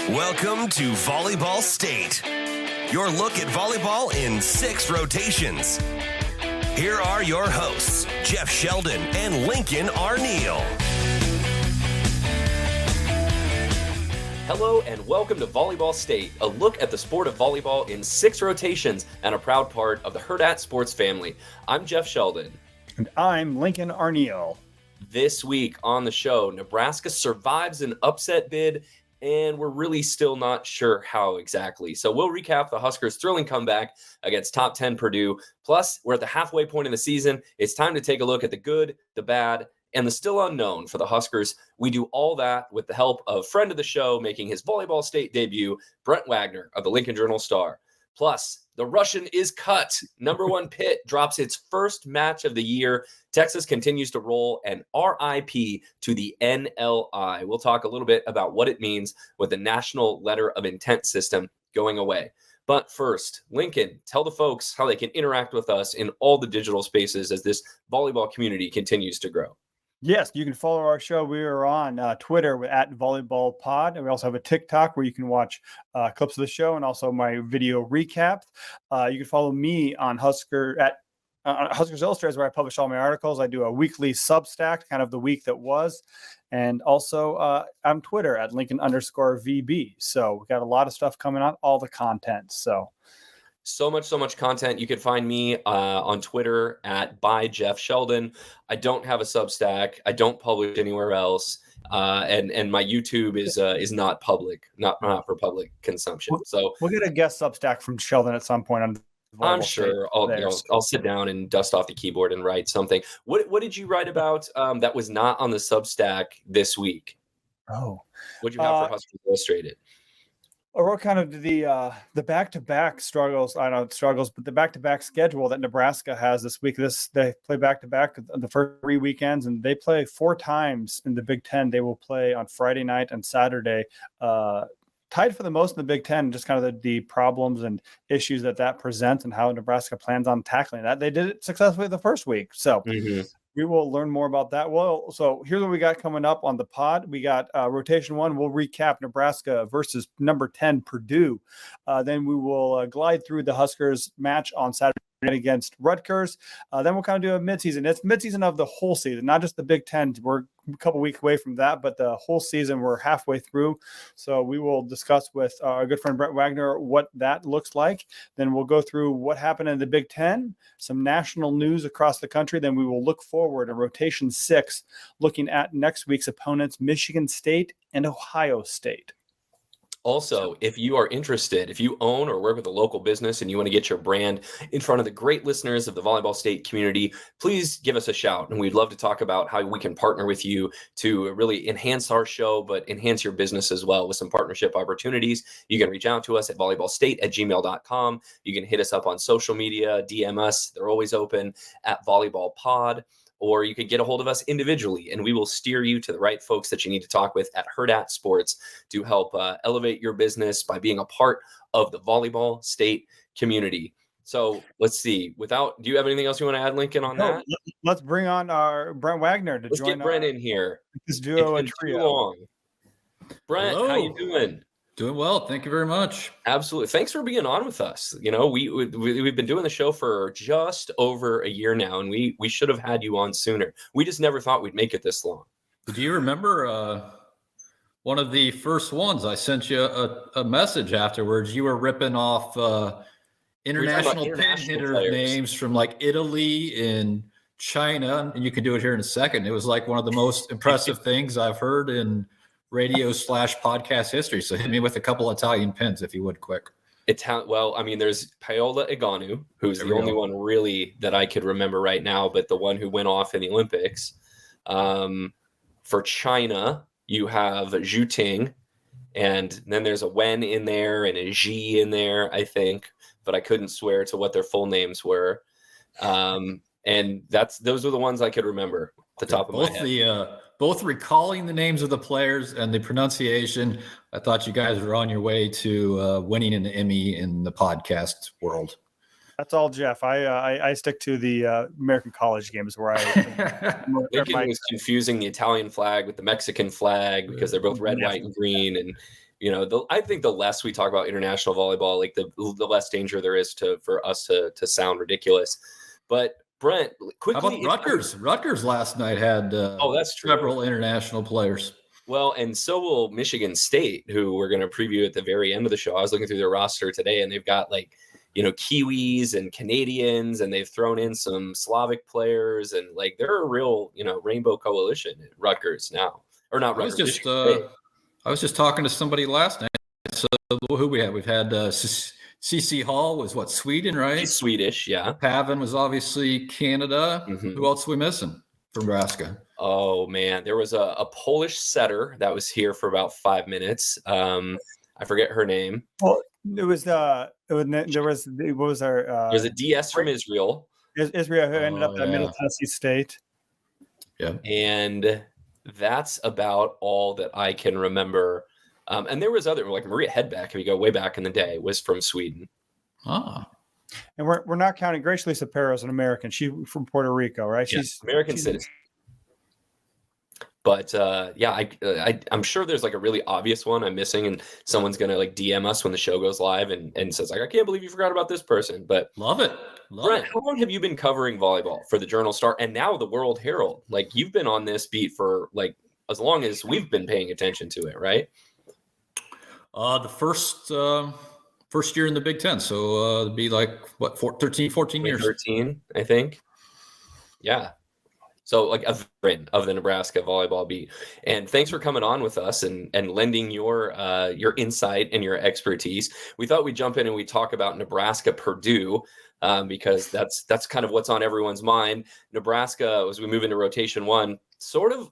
Welcome to Volleyball State, your look at volleyball in 6 rotations. Here are your hosts, Jeff Sheldon and Lincoln Arneal. Hello and welcome to Volleyball State, a look at the sport of volleyball in 6 rotations and a proud part of the Hurrdat Sports family. I'm Jeff Sheldon. And I'm Lincoln Arneal. This week on the show, Nebraska survives an upset bid, and we're really still not sure how exactly. So we'll recap the Huskers' thrilling comeback against top 10 Purdue. Plus, we're at the halfway point in the season. It's time to take a look at the good, the bad, and the still unknown for the Huskers. We do all that with the help of friend of the show making his Volleyball State debut, Brent Wagner of the Lincoln Journal-Star. Plus, the Russian is cut. Number 1 Pitt drops its first match of the year. Texas continues to roll, and RIP to the NLI. We'll talk a little bit about what it means with the National Letter of Intent system going away. But first, Lincoln, tell the folks how they can interact with us in all the digital spaces as this volleyball community continues to grow. Yes, you can follow our show. We are on Twitter @VolleyballPod, and we also have a TikTok where you can watch clips of the show and also my video recap. You can follow me on Huskers Illustrated, where I publish all my articles. I do a weekly Substack, kind of the week that was, and also on Twitter @Lincoln_VB. So we've got a lot of stuff coming on, all the content. So much content. You can find me on Twitter @ByJeffSheldon. I don't have a Substack. I don't publish anywhere else. And my YouTube is not public, not for public consumption. So we'll get a guest Substack from Sheldon at some point. I'm sure I'll sit down and dust off the keyboard and write something. What did you write about that was not on the Substack this week? Oh, what did you have for Huskers Illustrated? I wrote kind of the back-to-back struggles. I don't know struggles, but the back-to-back schedule that Nebraska has this week. They play back-to-back the first 3 weekends, and they play 4 times in the Big Ten. They will play on Friday night and Saturday, tied for the most in the Big Ten. Just kind of the problems and issues that presents and how Nebraska plans on tackling that. They did it successfully the first week, so. We will learn more about that. Well, so here's what we got coming up on the pod. We got rotation 1. We'll recap Nebraska versus number 10 Purdue. Then we will glide through the Huskers match on Saturday against Rutgers. Then we'll kind of do a midseason. It's midseason of the whole season, not just the Big Ten. We're a couple weeks away from that, but the whole season we're halfway through. So we will discuss with our good friend Brent Wagner what that looks like. Then we'll go through what happened in the Big Ten, some national news across the country. Then we will look forward in rotation 6, looking at next week's opponents, Michigan State and Ohio State. Also, if you are interested, if you own or work with a local business and you want to get your brand in front of the great listeners of the Volleyball State community, please give us a shout. And we'd love to talk about how we can partner with you to really enhance our show, but enhance your business as well with some partnership opportunities. You can reach out to us at volleyballstate@gmail.com. You can hit us up on social media, DM us. They're always open @VolleyballPod. Or you can get a hold of us individually, and we will steer you to the right folks that you need to talk with at Hurrdat Sports to help elevate your business by being a part of the Volleyball State community. So let's see. Do you have anything else you want to add, Lincoln, on that? Let's bring on our Brent Wagner to join. Let's get Brent in here. This duo and trio. Too long. Brent, hello. How you doing? Doing well. Thank you very much. Absolutely. Thanks for being on with us. You know, we've been doing the show for just over a year now, and we should have had you on sooner. We just never thought we'd make it this long. Do you remember one of the first ones? I sent you a message afterwards. You were ripping off international pin hitter names from like Italy and China, and you can do it here in a second. It was like one of the most impressive things I've heard in radio/podcast history. So hit me with a couple Italian pins if you would, quick. Well, I mean, there's Paola Egonu, who's the only one really that I could remember right now, but the one who went off in the Olympics. For China, you have Zhu Ting, and then there's a Wen in there and a Xi in there, I think, but I couldn't swear to what their full names were. And those are the ones I could remember at the top of my head. Both recalling the names of the players and the pronunciation, I thought you guys were on your way to winning an Emmy in the podcast world. That's all, Jeff. I stick to the American college games where Lincoln was confusing the Italian flag with the Mexican flag because they're both red, white, and green. And I think the less we talk about international volleyball, like the less danger there is for us to sound ridiculous. But Brent, quickly. How about Rutgers? Rutgers last night had that's true. Several international players. Well, and so will Michigan State, who we're going to preview at the very end of the show. I was looking through their roster today, and they've got Kiwis and Canadians, and they've thrown in some Slavic players, and they're a real, rainbow coalition at Rutgers now. Or not Rutgers. I was just talking to somebody last night. So who we had? We've had CC Hall was Sweden, right? She's Swedish, yeah. Pavan was obviously Canada. Mm-hmm. Who else are we missing from Nebraska? Oh man, there was a Polish setter that was here for about 5 minutes. I forget her name. Well, there was a DS from Israel. Israel, who ended up at Middle Tennessee State. Yeah, and that's about all that I can remember. And there was other, like Maria Hedbeck, if you go way back in the day, was from Sweden. Ah. And we're not counting Grace Lisa Perro as an American. She's from Puerto Rico, right? Yeah, she's American citizen. But I'm sure there's a really obvious one I'm missing, and someone's gonna DM us when the show goes live and says I can't believe you forgot about this person. But love it. Brent, how long have you been covering volleyball for the Journal Star and now the World Herald? You've been on this beat for as long as we've been paying attention to it, right? The first year in the Big Ten, so it'd be 13, 14 years. 13, I think. Yeah. So a veteran of the Nebraska volleyball beat. And thanks for coming on with us and lending your insight and your expertise. We thought we'd jump in and we talk about Nebraska Purdue because that's kind of what's on everyone's mind. Nebraska, as we move into rotation one, sort of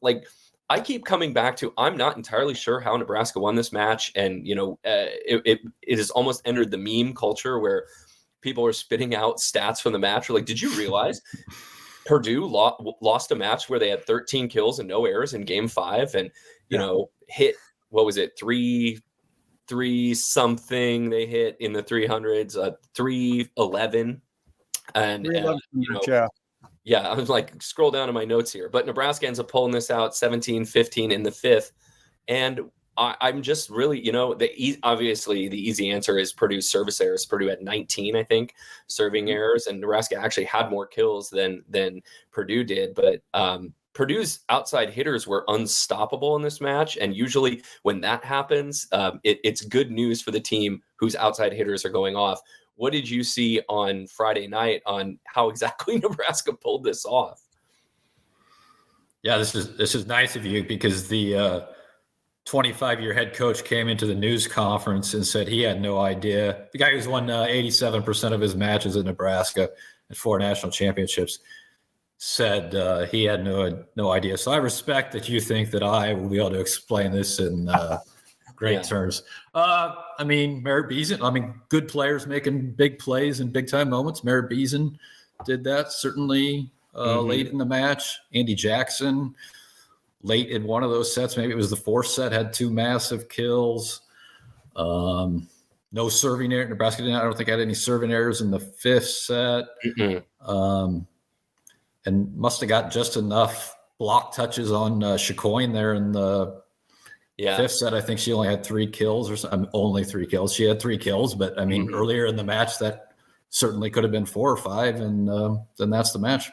I keep coming back to, I'm not entirely sure how Nebraska won this match. And, it has almost entered the meme culture where people are spitting out stats from the match. Or did you realize Purdue lost a match where they had 13 kills and no errors in game 5 and, hit, what was it? 3 something they hit in the 300s, 311. And, 311, yeah, I was scroll down to my notes here, but Nebraska ends up pulling this out 17-15 in the 5th. And I'm just really, obviously the easy answer is Purdue's service errors. Purdue had 19, I think, serving errors, and Nebraska actually had more kills than Purdue did. But Purdue's outside hitters were unstoppable in this match. And usually when that happens, it's good news for the team whose outside hitters are going off. What did you see on Friday night on how exactly Nebraska pulled this off? Yeah, this is nice of you, because the 25-year head coach came into the news conference and said he had no idea. The guy who's won 87% of his matches at Nebraska and 4 national championships said he had no idea. So I respect that you think that I will be able to explain this in great terms. Merritt Beason, good players making big plays in big-time moments. Merritt Beason did that, certainly late in the match. Andy Jackson, late in one of those sets, maybe it was the 4th set, had 2 massive kills. No serving error. Nebraska I don't think had any serving errors in the 5th set. And must have got just enough block touches on Chicoine there in the 5th set. I think she only had 3 kills or something. Only 3 kills. She had 3 kills, but earlier in the match that certainly could have been 4 or 5, and then that's the match.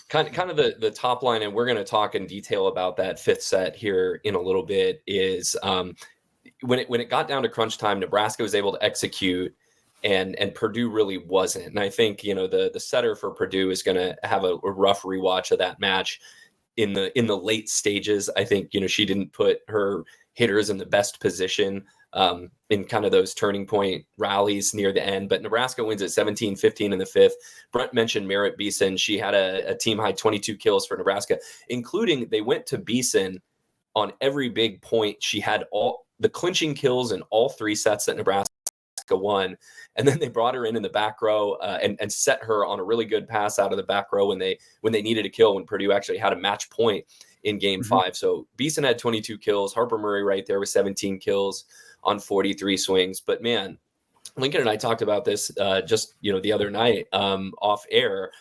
Kind of the top line, and we're going to talk in detail about that 5th set here in a little bit, is when it got down to crunch time, Nebraska was able to execute, and Purdue really wasn't. And I think the setter for Purdue is going to have a rough rewatch of that match in the late stages. I think she didn't put her hitters in the best position in kind of those turning point rallies near the end. But Nebraska wins at 17-15 in the 5th. Brent mentioned Merritt Beason. She had a team high 22 kills for Nebraska, including they went to Beason on every big point. She had all the clinching kills in all 3 sets that Nebraska won. And then they brought her in the back row and set her on a really good pass out of the back row when they needed a kill, when Purdue actually had a match point in game 5. So Beason had 22 kills. Harper Murray right there with 17 kills on 43 swings. But man, Lincoln and I talked about this just the other night off air.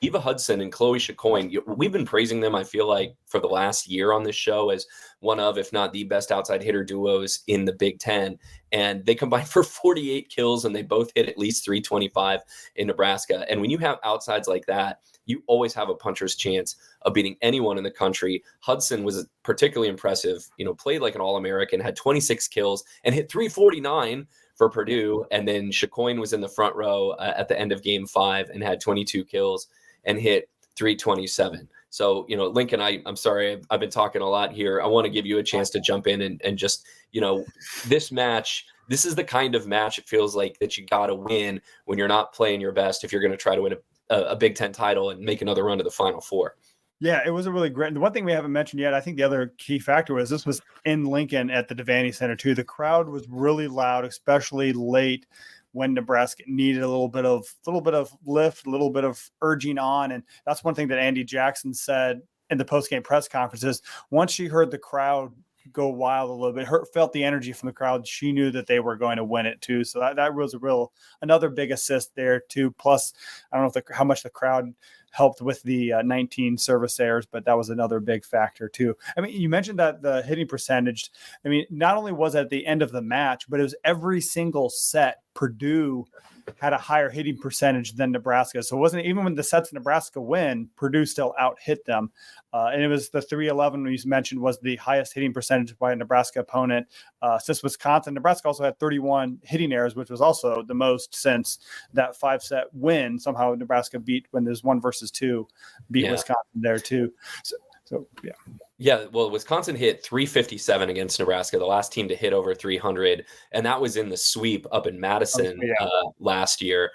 Eva Hudson and Chloe Chacoin, we've been praising them, I feel like, for the last year on this show as one of, if not the best outside hitter duos in the Big Ten. And they combined for 48 kills, and they both hit at least 325 in Nebraska. And when you have outsides like that, you always have a puncher's chance of beating anyone in the country. Hudson was particularly impressive, played like an All-American, had 26 kills, and hit 349 for Purdue. And then Chacoin was in the front row at the end of game 5 and had 22 kills and hit 327. So, Lincoln, I'm sorry, I've been talking a lot here. I want to give you a chance to jump in and just, this match, this is the kind of match it feels like that you got to win when you're not playing your best if you're going to try to win a Big Ten title and make another run to the Final Four. Yeah, it was a really great. The one thing we haven't mentioned yet, I think the other key factor was this was in Lincoln at the Devaney Center too. The crowd was really loud, especially late when Nebraska needed a little bit of lift, a little bit of urging on. And that's one thing that Andy Jackson said in the post-game press conferences. Once she heard the crowd go wild a little bit, felt the energy from the crowd, she knew that they were going to win it too. So that was another big assist there too. Plus, I don't know how much the crowd helped with the 19 service errors, but that was another big factor too. I mean, you mentioned that the hitting percentage, not only was it at the end of the match, but it was every single set. Purdue had a higher hitting percentage than Nebraska. So it wasn't even when the sets Nebraska win, Purdue still out hit them. And it was the 311 you mentioned was the highest hitting percentage by a Nebraska opponent since Wisconsin. Nebraska also had 31 hitting errors, which was also the most since that 5-set win. Somehow Nebraska beat when there's 1-2, beat Wisconsin there too. So yeah. Yeah, well, Wisconsin hit 357 against Nebraska, the last team to hit over 300, and that was in the sweep up in Madison last year.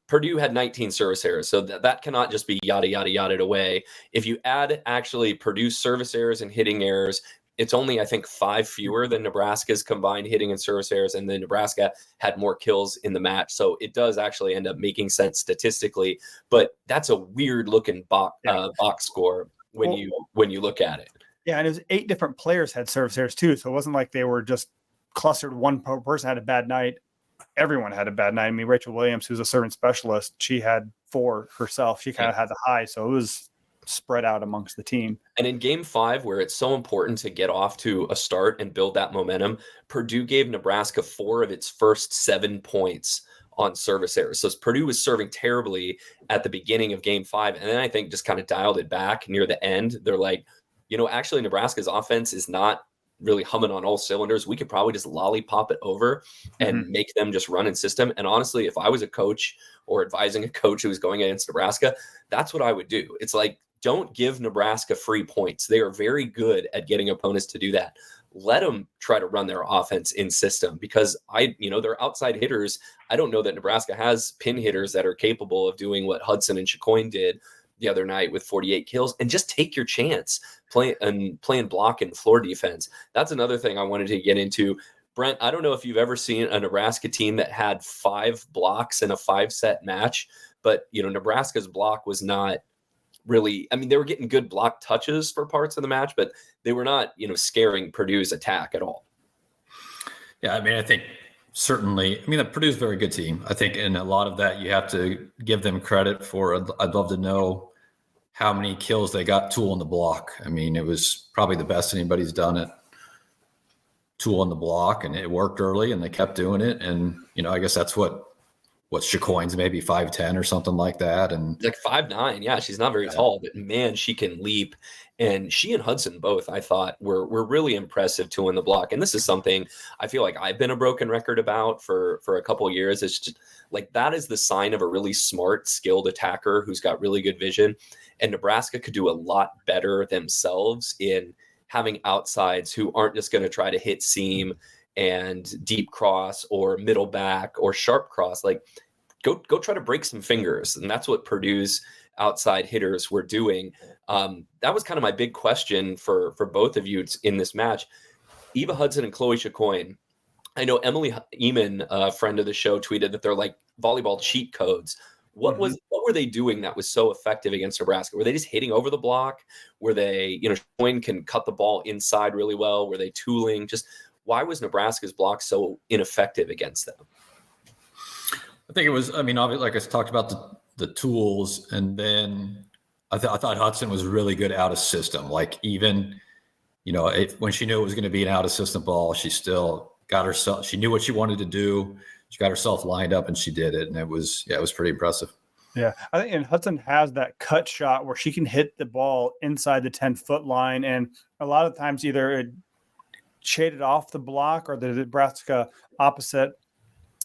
Purdue had 19 service errors, so that cannot just be yada, yada, yada away. If you add actually Purdue's service errors and hitting errors, it's only, I think, 5 fewer than Nebraska's combined hitting and service errors, and then Nebraska had more kills in the match. So it does actually end up making sense statistically, but that's a weird-looking box score when you look at it. Yeah, and it was 8 different players had service errors too, so it wasn't like they were just clustered. One person had a bad night. Everyone had a bad night. Rachel Williams, who's a serving specialist, she had 4 herself. She kind of had the high, so it was spread out amongst the team. And in game 5, where it's so important to get off to a start and build that momentum, Purdue gave Nebraska 4 of its first 7 points on service errors. So Purdue was serving terribly at the beginning of game 5. And then I think just kind of dialed it back near the end. They're like, actually Nebraska's offense is not really humming on all cylinders. We could probably just lollipop it over and make them just run in system. And honestly, if I was a coach or advising a coach who was going against Nebraska, that's what I would do. It's like, don't give Nebraska free points. They are very good at getting opponents to do that. Let them try to run their offense in system because they're outside hitters. I don't know that Nebraska has pin hitters that are capable of doing what Hudson and Chacoin did the other night with 48 kills, and just take your chance playing block and floor defense. That's another thing I wanted to get into. Brent, I don't know if you've ever seen a Nebraska team that had 5 blocks in a 5-set match, but Nebraska's block was not really, they were getting good block touches for parts of the match, but they were not, scaring Purdue's attack at all. Yeah, I think certainly, Purdue's a very good team. I think in a lot of that, you have to give them credit for. I'd love to know how many kills they got tool in the block. It was probably the best anybody's done it. Tool in the block, and it worked early, and they kept doing it. And, I guess that's what's Chacoin's maybe 5'10" or something like that. And like 5'9". Yeah, she's not very tall, but man, she can leap. And she and Hudson both, I thought, were really impressive to win the block. And this is something I feel like I've been a broken record about for a couple of years. It's just like that is the sign of a really smart, skilled attacker who's got really good vision. And Nebraska could do a lot better themselves in having outsides who aren't just going to try to hit seam and deep cross or middle back or sharp cross. Like go try to break some fingers. And that's what Purdue's outside hitters were doing. That was kind of my big question for both of you in this match. Eva Hudson and Chloe Chacoin. I know Emily Eamon, a friend of the show, tweeted that they're like volleyball cheat codes. What were they doing that was so effective against Nebraska? Were they just hitting over the block? Were they, Chacoin can cut the ball inside really well? Were they tooling? Just why was Nebraska's block so ineffective against them? I think it was, obviously, like I talked about the tools. And then I thought Hudson was really good out of system. Like even, when she knew it was going to be an out of system ball, she still got herself, she knew what she wanted to do. She got herself lined up and she did it. And it was pretty impressive. Yeah, I think, and Hudson has that cut shot where she can hit the ball inside the 10-foot line. And a lot of times either it shaded off the block or the Nebraska opposite,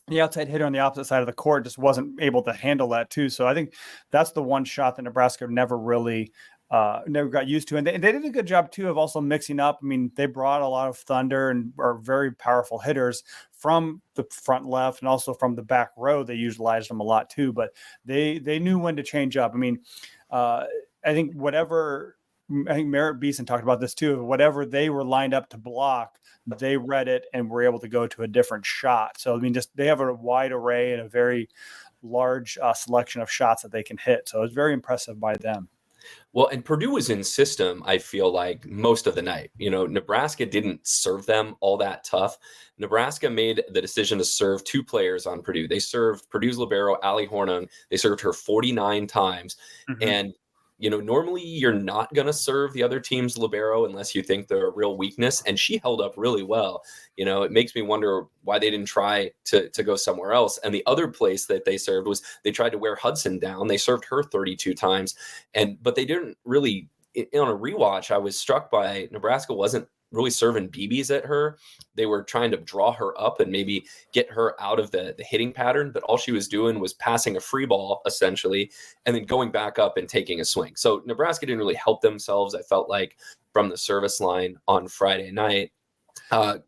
the outside hitter on the opposite side of the court just wasn't able to handle that too. So I think that's the one shot that Nebraska never got used to. And they did a good job too of also mixing up. I mean, they brought a lot of thunder and are very powerful hitters from the front left and also from the back row. They utilized them a lot too, but they knew when to change up. I mean, I think Merritt Beeson talked about this too. Whatever they were lined up to block, they read it and were able to go to a different shot. So, I mean, they have a wide array and a very large selection of shots that they can hit. So it's very impressive by them. Well, and Purdue was in system, I feel like, most of the night. Nebraska didn't serve them all that tough. Nebraska made the decision to serve two players on Purdue. They served Purdue's libero, Allie Hornung. They served her 49 times. Mm-hmm. And normally you're not going to serve the other team's libero unless you think they're a real weakness. And she held up really well. It makes me wonder why they didn't try to go somewhere else. And the other place that they served was they tried to wear Hudson down. They served her 32 times. But they didn't really, on a rewatch, I was struck by Nebraska wasn't really serving BBs at her. They were trying to draw her up and maybe get her out of the hitting pattern, but all she was doing was passing a free ball essentially, and then going back up and taking a swing. So Nebraska didn't really help themselves, I felt like, from the service line on Friday night.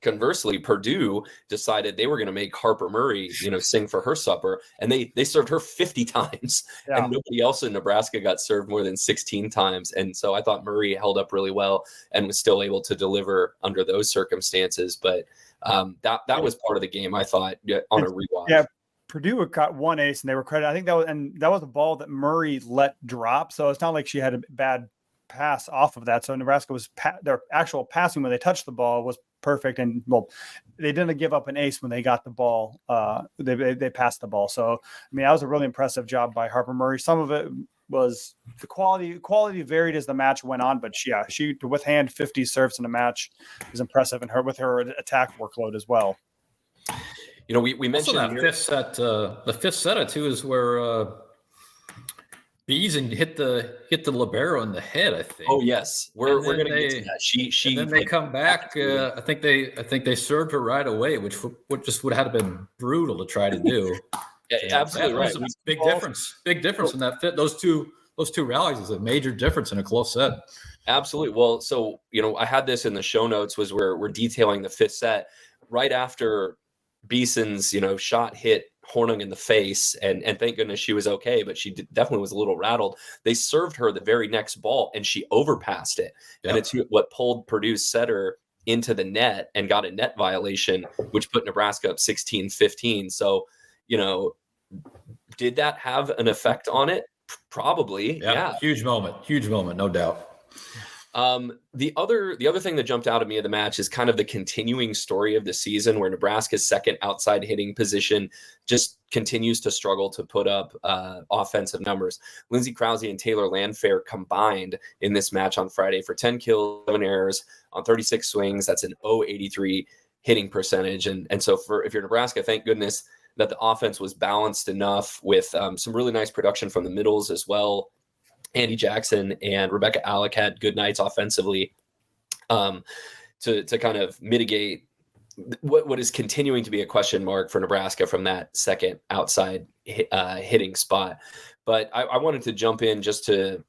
Conversely, Purdue decided they were going to make Harper Murray, sing for her supper, and they served her 50 times, and nobody else in Nebraska got served more than 16 times. And so I thought Murray held up really well and was still able to deliver under those circumstances. But that was part of the game, I thought, on a rewatch. Yeah. Purdue got one ace and they were credited. I think that was a ball that Murray let drop. So it's not like she had a bad pass off of that. So Nebraska was their actual passing when they touched the ball was perfect. And they didn't give up an ace when they got the ball. They passed the ball. So, I mean, that was a really impressive job by Harper Murray. Some of it was the quality varied as the match went on, but she to withstand 50 serves in a match is impressive, and with her attack workload as well. We mentioned that fifth set. The fifth set too is where Beason hit the libero in the head, I think. Oh yes, we're going to get to that. She and then they come back. I think they served her right away, which would have been brutal to try to do. Yeah, absolutely right. A big difference in that fit. Those two rallies is a major difference in a close set. Absolutely. Well, so I had this in the show notes. Was we're detailing the fifth set right after Beeson's shot hit Hornung in the face, and thank goodness she was okay, but she definitely was a little rattled. They served her the very next ball and she overpassed it. Yep. And it's what pulled Purdue's setter into the net and got a net violation, which put Nebraska up 16-15. So, did that have an effect on it? Probably. Yeah. Huge moment, no doubt. The other thing that jumped out at me of the match is kind of the continuing story of the season, where Nebraska's second outside hitting position just continues to struggle to put up offensive numbers. Lindsey Krause and Taylor Landfair combined in this match on Friday for 10 kills, 7 errors on 36 swings. That's an .083 hitting percentage. And so if you're Nebraska, thank goodness that the offense was balanced enough with some really nice production from the middles as well. Andy Jackson and Rebecca Alec had good nights offensively to kind of mitigate what is continuing to be a question mark for Nebraska from that second outside hitting spot. But I wanted to jump in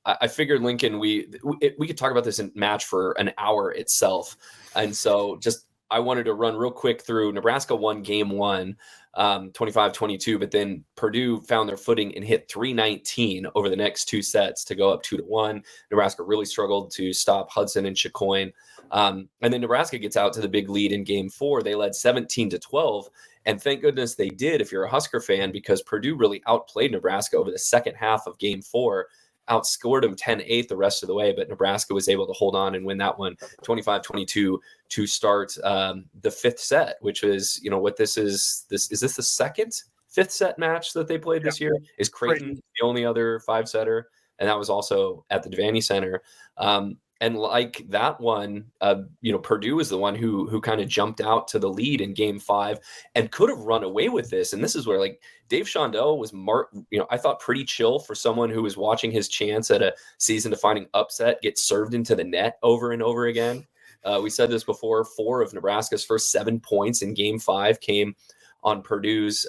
I figured, Lincoln, we could talk about this match for an hour itself. And so I wanted to run real quick through. Nebraska won game one, 25-22, but then Purdue found their footing and hit 319 over the next two sets to go up 2-1. Nebraska really struggled to stop Hudson and Chicoine. And then Nebraska gets out to the big lead in game four. They led 17-12. And thank goodness they did, if you're a Husker fan, because Purdue really outplayed Nebraska over the second half of game four, outscored them 10-8 the rest of the way, but Nebraska was able to hold on and win that one 25-22 to start the fifth set, which is, what this is. Is this the second fifth set match that they played this year is Creighton, the only other 5-setter. And that was also at the Devaney Center. And like that one, Purdue is the one who kind of jumped out to the lead in game 5 and could have run away with this. And this is where like Dave Shondell was, I thought pretty chill for someone who was watching his chance at a season defining upset get served into the net over and over again. We said this before, 4 of Nebraska's first 7 points in game 5 came on Purdue's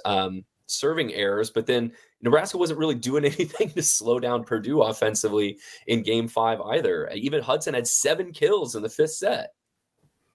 serving errors, but then Nebraska wasn't really doing anything to slow down Purdue offensively in game 5 either. Even Hudson had 7 kills in the 5th set.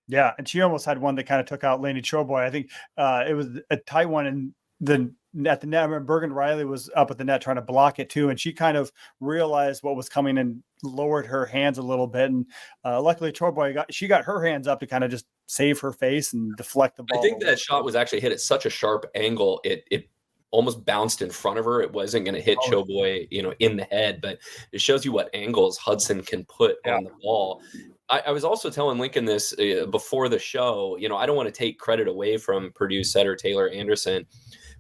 Yeah, and she almost had one that kind of took out Lainey Choboy. I think it was a tight one, and then at the net, I remember Bergen Riley was up at the net trying to block it too, and she kind of realized what was coming and lowered her hands a little bit. And luckily, Choboy got her hands up to kind of just save her face and deflect the ball. I think that shot was actually hit at such a sharp angle, it almost bounced in front of her. It wasn't going to hit Choboy, in the head, but it shows you what angles Hudson can put on the ball. I was also telling Lincoln this before the show. I don't want to take credit away from Purdue setter Taylor Anderson,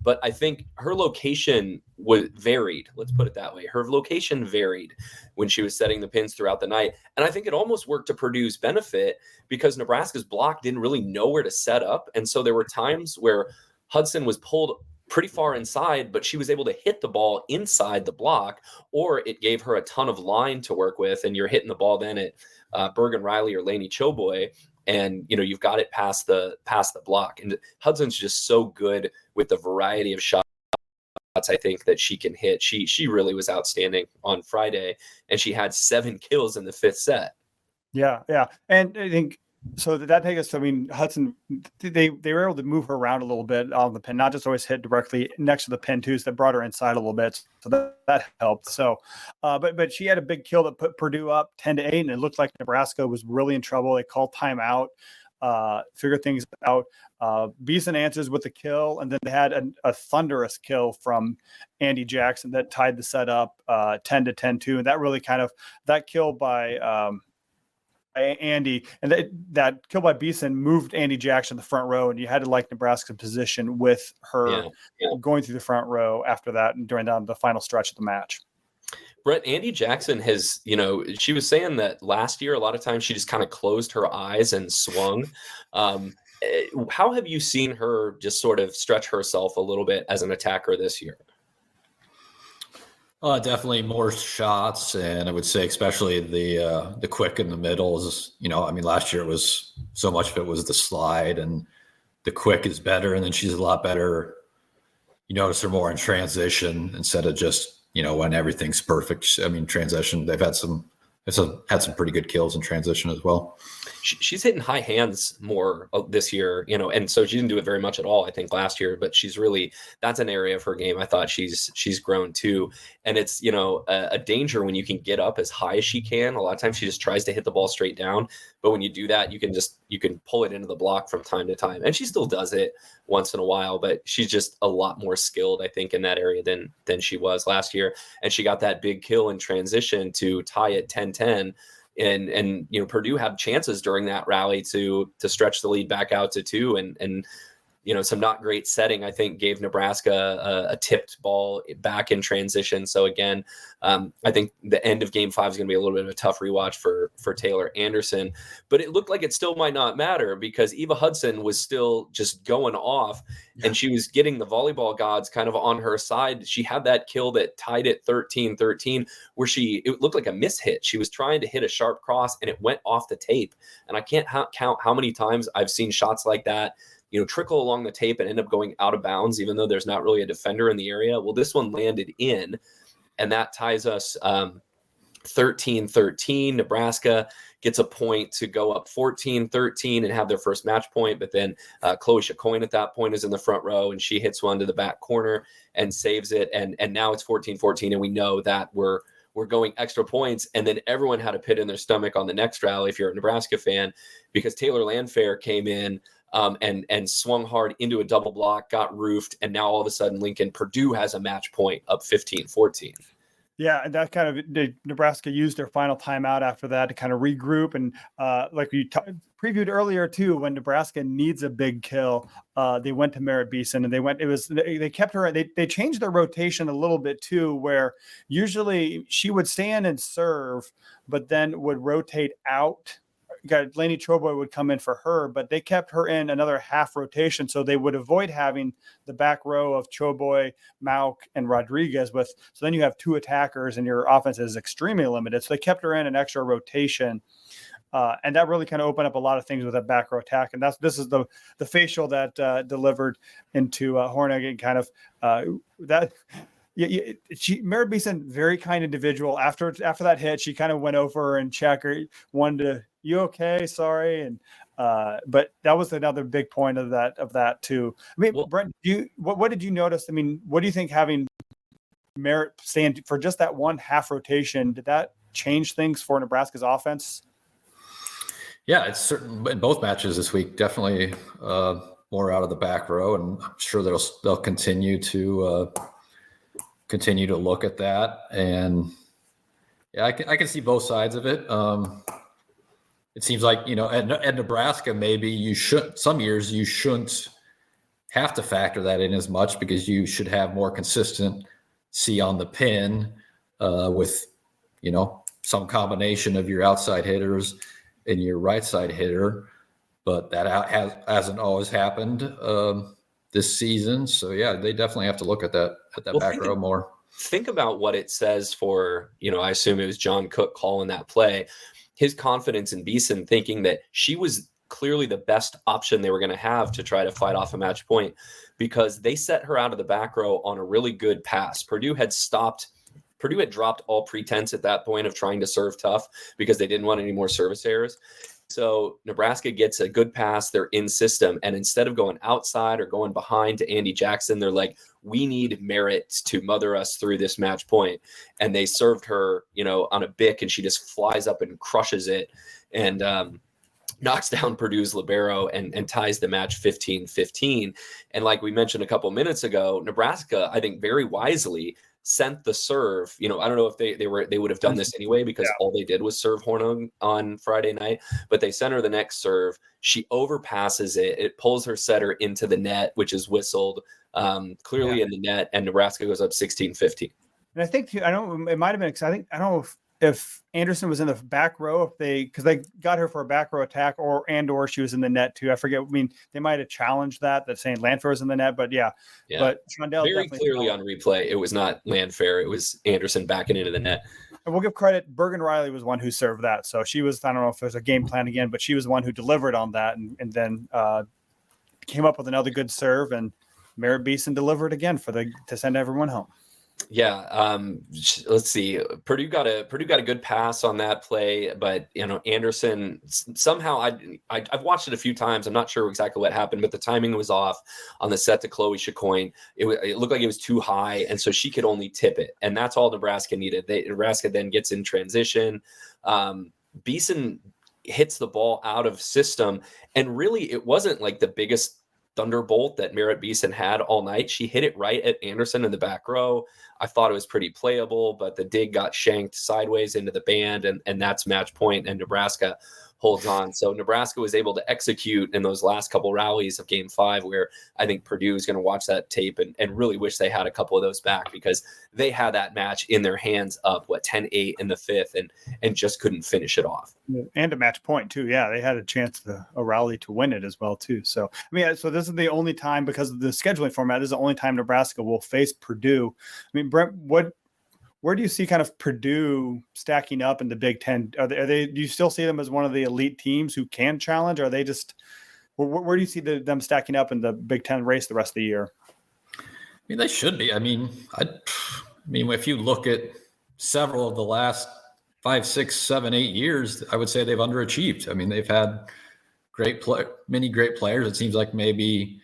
but I think her location was varied. Let's put it that way. Her location varied when she was setting the pins throughout the night. And I think it almost worked to Purdue's benefit because Nebraska's block didn't really know where to set up. And so there were times where Hudson was pulled pretty far inside, but she was able to hit the ball inside the block, or it gave her a ton of line to work with. And you're hitting the ball then at Bergen Riley or Lainey Choboy, and you've got it past the block. And Hudson's just so good with the variety of shots I think that she can hit. She really was outstanding on Friday, and she had 7 kills in the 5th set. Yeah. And I think so that takes us, Hudson, they were able to move her around a little bit on the pin, not just always hit directly next to the pin too. So that brought her inside a little bit. So that helped. So, but she had a big kill that put Purdue up 10-8, and it looked like Nebraska was really in trouble. They called timeout, figure things out. Beeson answers with the kill, and then they had a thunderous kill from Andy Jackson that tied the set up 10-10-2. And that really that kill by Andy, and that kill by Beeson moved Andy Jackson to the front row, and you had to like Nebraska's position with her going through the front row after that and during the final stretch of the match. Brent, Andy Jackson has, she was saying that last year, a lot of times she just kind of closed her eyes and swung. How have you seen her just sort of stretch herself a little bit as an attacker this year? Definitely more shots, and I would say especially the quick in the middle is, last year it was so much of it was the slide, and the quick is better, and then she's a lot better. You notice her more in transition instead of just, when everything's perfect. Transition, they've had some pretty good kills in transition as well. She's hitting high hands more this year, and so she didn't do it very much at all, I think, last year, but that's an area of her game I thought she's grown too. And it's, a danger when you can get up as high as she can. A lot of times she just tries to hit the ball straight down, but when you do that, you can pull it into the block from time to time. And she still does it once in a while, but she's just a lot more skilled, I think, in that area than she was last year. And she got that big kill in transition to tie it 10-10. And Purdue had chances during that rally to stretch the lead back out to 2, and some not great setting, I think, gave Nebraska a tipped ball back in transition. So again, I think the end of game 5 is going to be a little bit of a tough rewatch for Taylor Anderson, but it looked like it still might not matter because Eva Hudson was still just going off, and she was getting the volleyball gods kind of on her side. She had that kill that tied it 13-13, where it looked like a mishit. She was trying to hit a sharp cross and it went off the tape. And I can't count how many times I've seen shots like that trickle along the tape and end up going out of bounds, even though there's not really a defender in the area. Well, this one landed in, and that ties us 13-13. Nebraska gets a point to go up 14-13 and have their first match point. But then Chloe Chacoin at that point is in the front row, and she hits one to the back corner and saves it. And now it's 14-14, and we know that we're going extra points. And then everyone had a pit in their stomach on the next rally, if you're a Nebraska fan, because Taylor Landfair came in and swung hard into a double block, got roofed, and now all of a sudden Purdue has a match point up 15-14. Yeah, and that kind of Nebraska used their final timeout after that to kind of regroup. And like we previewed earlier too, when Nebraska needs a big kill, they went to Merritt Beeson, and they kept her. They changed their rotation a little bit too, where usually she would stand and serve, but then would rotate out. Lainey Troboy would come in for her, but they kept her in another half rotation, so they would avoid having the back row of Troboy, Mauk, and Rodriguez so then you have two attackers and your offense is extremely limited. So they kept her in an extra rotation. And that really kind of opened up a lot of things with that back row attack. And this is the facial that delivered into Hornig, and kind of that. Merritt Beeson, very kind individual. After that hit, she kind of went over and checked her, wanted to, "You okay? Sorry." And but that was another big point of that too. I mean, Brent, what did you notice? I mean, what do you think having Merritt stand for just that one half rotation, did that change things for Nebraska's offense? Yeah, it's certain in both matches this week. Definitely more out of the back row, and I'm sure they'll continue to look at that. And yeah, I can see both sides of it. It seems like, at Nebraska, maybe some years you shouldn't have to factor that in as much, because you should have more consistency on the pin with, some combination of your outside hitters and your right side hitter. But that hasn't always happened this season. So yeah, they definitely have to look at that back row more. Think about what it says for, I assume it was John Cook calling that play. His confidence in Beeson, thinking that she was clearly the best option they were going to have to try to fight off a match point, because they set her out of the back row on a really good pass. Purdue had dropped all pretense at that point of trying to serve tough, because they didn't want any more service errors. So Nebraska gets a good pass. They're in system. And instead of going outside or going behind to Andy Jackson, they're like, we need Merritt to mother us through this match point. And they served her, on a bick, and she just flies up and crushes it and knocks down Purdue's libero and ties the match 15-15. And like we mentioned a couple minutes ago, Nebraska, I think very wisely, sent the serve. I don't know if they would have done this anyway, because all they did was serve Hornig on Friday night, but they sent her the next serve. She overpasses it. It pulls her setter into the net, which is whistled clearly in the net, and Nebraska goes up 16-15. And I think it might have been, because I don't know if Anderson was in the back row, because they got her for a back row attack, or she was in the net too. I forget. I mean, they might have challenged that saying Landfair was in the net, but yeah. But Shondell very clearly on replay, it was not Landfair. It was Anderson backing into the net. And we'll give credit. Bergen Riley was one who served that. So she was, I don't know if there's a game plan again, but she was the one who delivered on that, and then came up with another good serve, and Merritt Beeson delivered again to send everyone home. Yeah, let's see. Purdue got a good pass on that play, but Anderson somehow I've watched it a few times. I'm not sure exactly what happened, but the timing was off on the set to Chloe Chacoin. It looked like it was too high, and so she could only tip it, and that's all Nebraska needed. Nebraska then gets in transition. Beeson hits the ball out of system, and really it wasn't like the biggest thunderbolt that Merritt Beeson had all night. She hit it right at Anderson in the back row. I thought it was pretty playable, but the dig got shanked sideways into the band, and that's match point, and Nebraska holds on. So Nebraska was able to execute in those last couple rallies of Game 5, where I think Purdue is going to watch that tape and really wish they had a couple of those back, because they had that match in their hands up 10-8 in the 5th and just couldn't finish it off. And a match point too. Yeah, they had a chance a rally to win it as well too. So I mean, so this is the only time, because of the scheduling format, this is the only time Nebraska will face Purdue. I mean, Brent, where do you see kind of Purdue stacking up in the Big Ten? Are they? Do you still see them as one of the elite teams who can challenge? Or are they just? Where do you see them stacking up in the Big Ten race the rest of the year? I mean, they should be. I mean, if you look at several of the last 5, 6, 7, 8 years, I would say they've underachieved. I mean, they've had many great players. It seems like maybe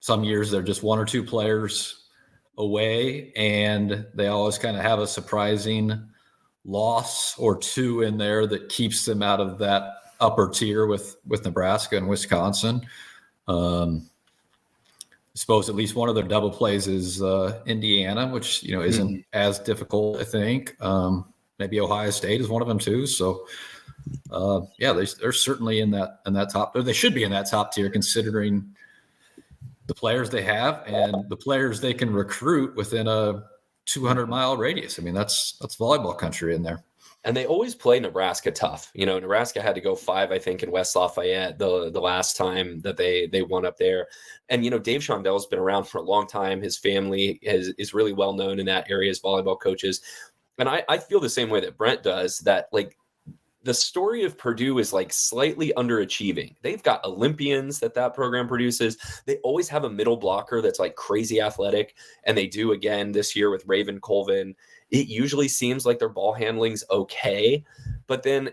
some years they're just one or two players away, and they always kind of have a surprising loss or two in there that keeps them out of that upper tier with Nebraska and Wisconsin. suppose at least one of their double plays is Indiana, which, isn't as difficult, I think. Maybe Ohio State is one of them too. So, they're certainly in that top. Or they should be in that top tier, considering the players they have and the players they can recruit within a 200-mile radius. I mean, that's volleyball country in there. And they always play Nebraska tough. Nebraska had to go 5, I think, in West Lafayette the last time that they won up there. And, Dave Shondell's been around for a long time. His family is really well known in that area as volleyball coaches. And I feel the same way that Brent does, that like the story of Purdue is like slightly underachieving. They've got Olympians that program produces. They always have a middle blocker that's like crazy athletic. And they do again this year with Raven Colvin. It usually seems like their ball handling's okay, but then,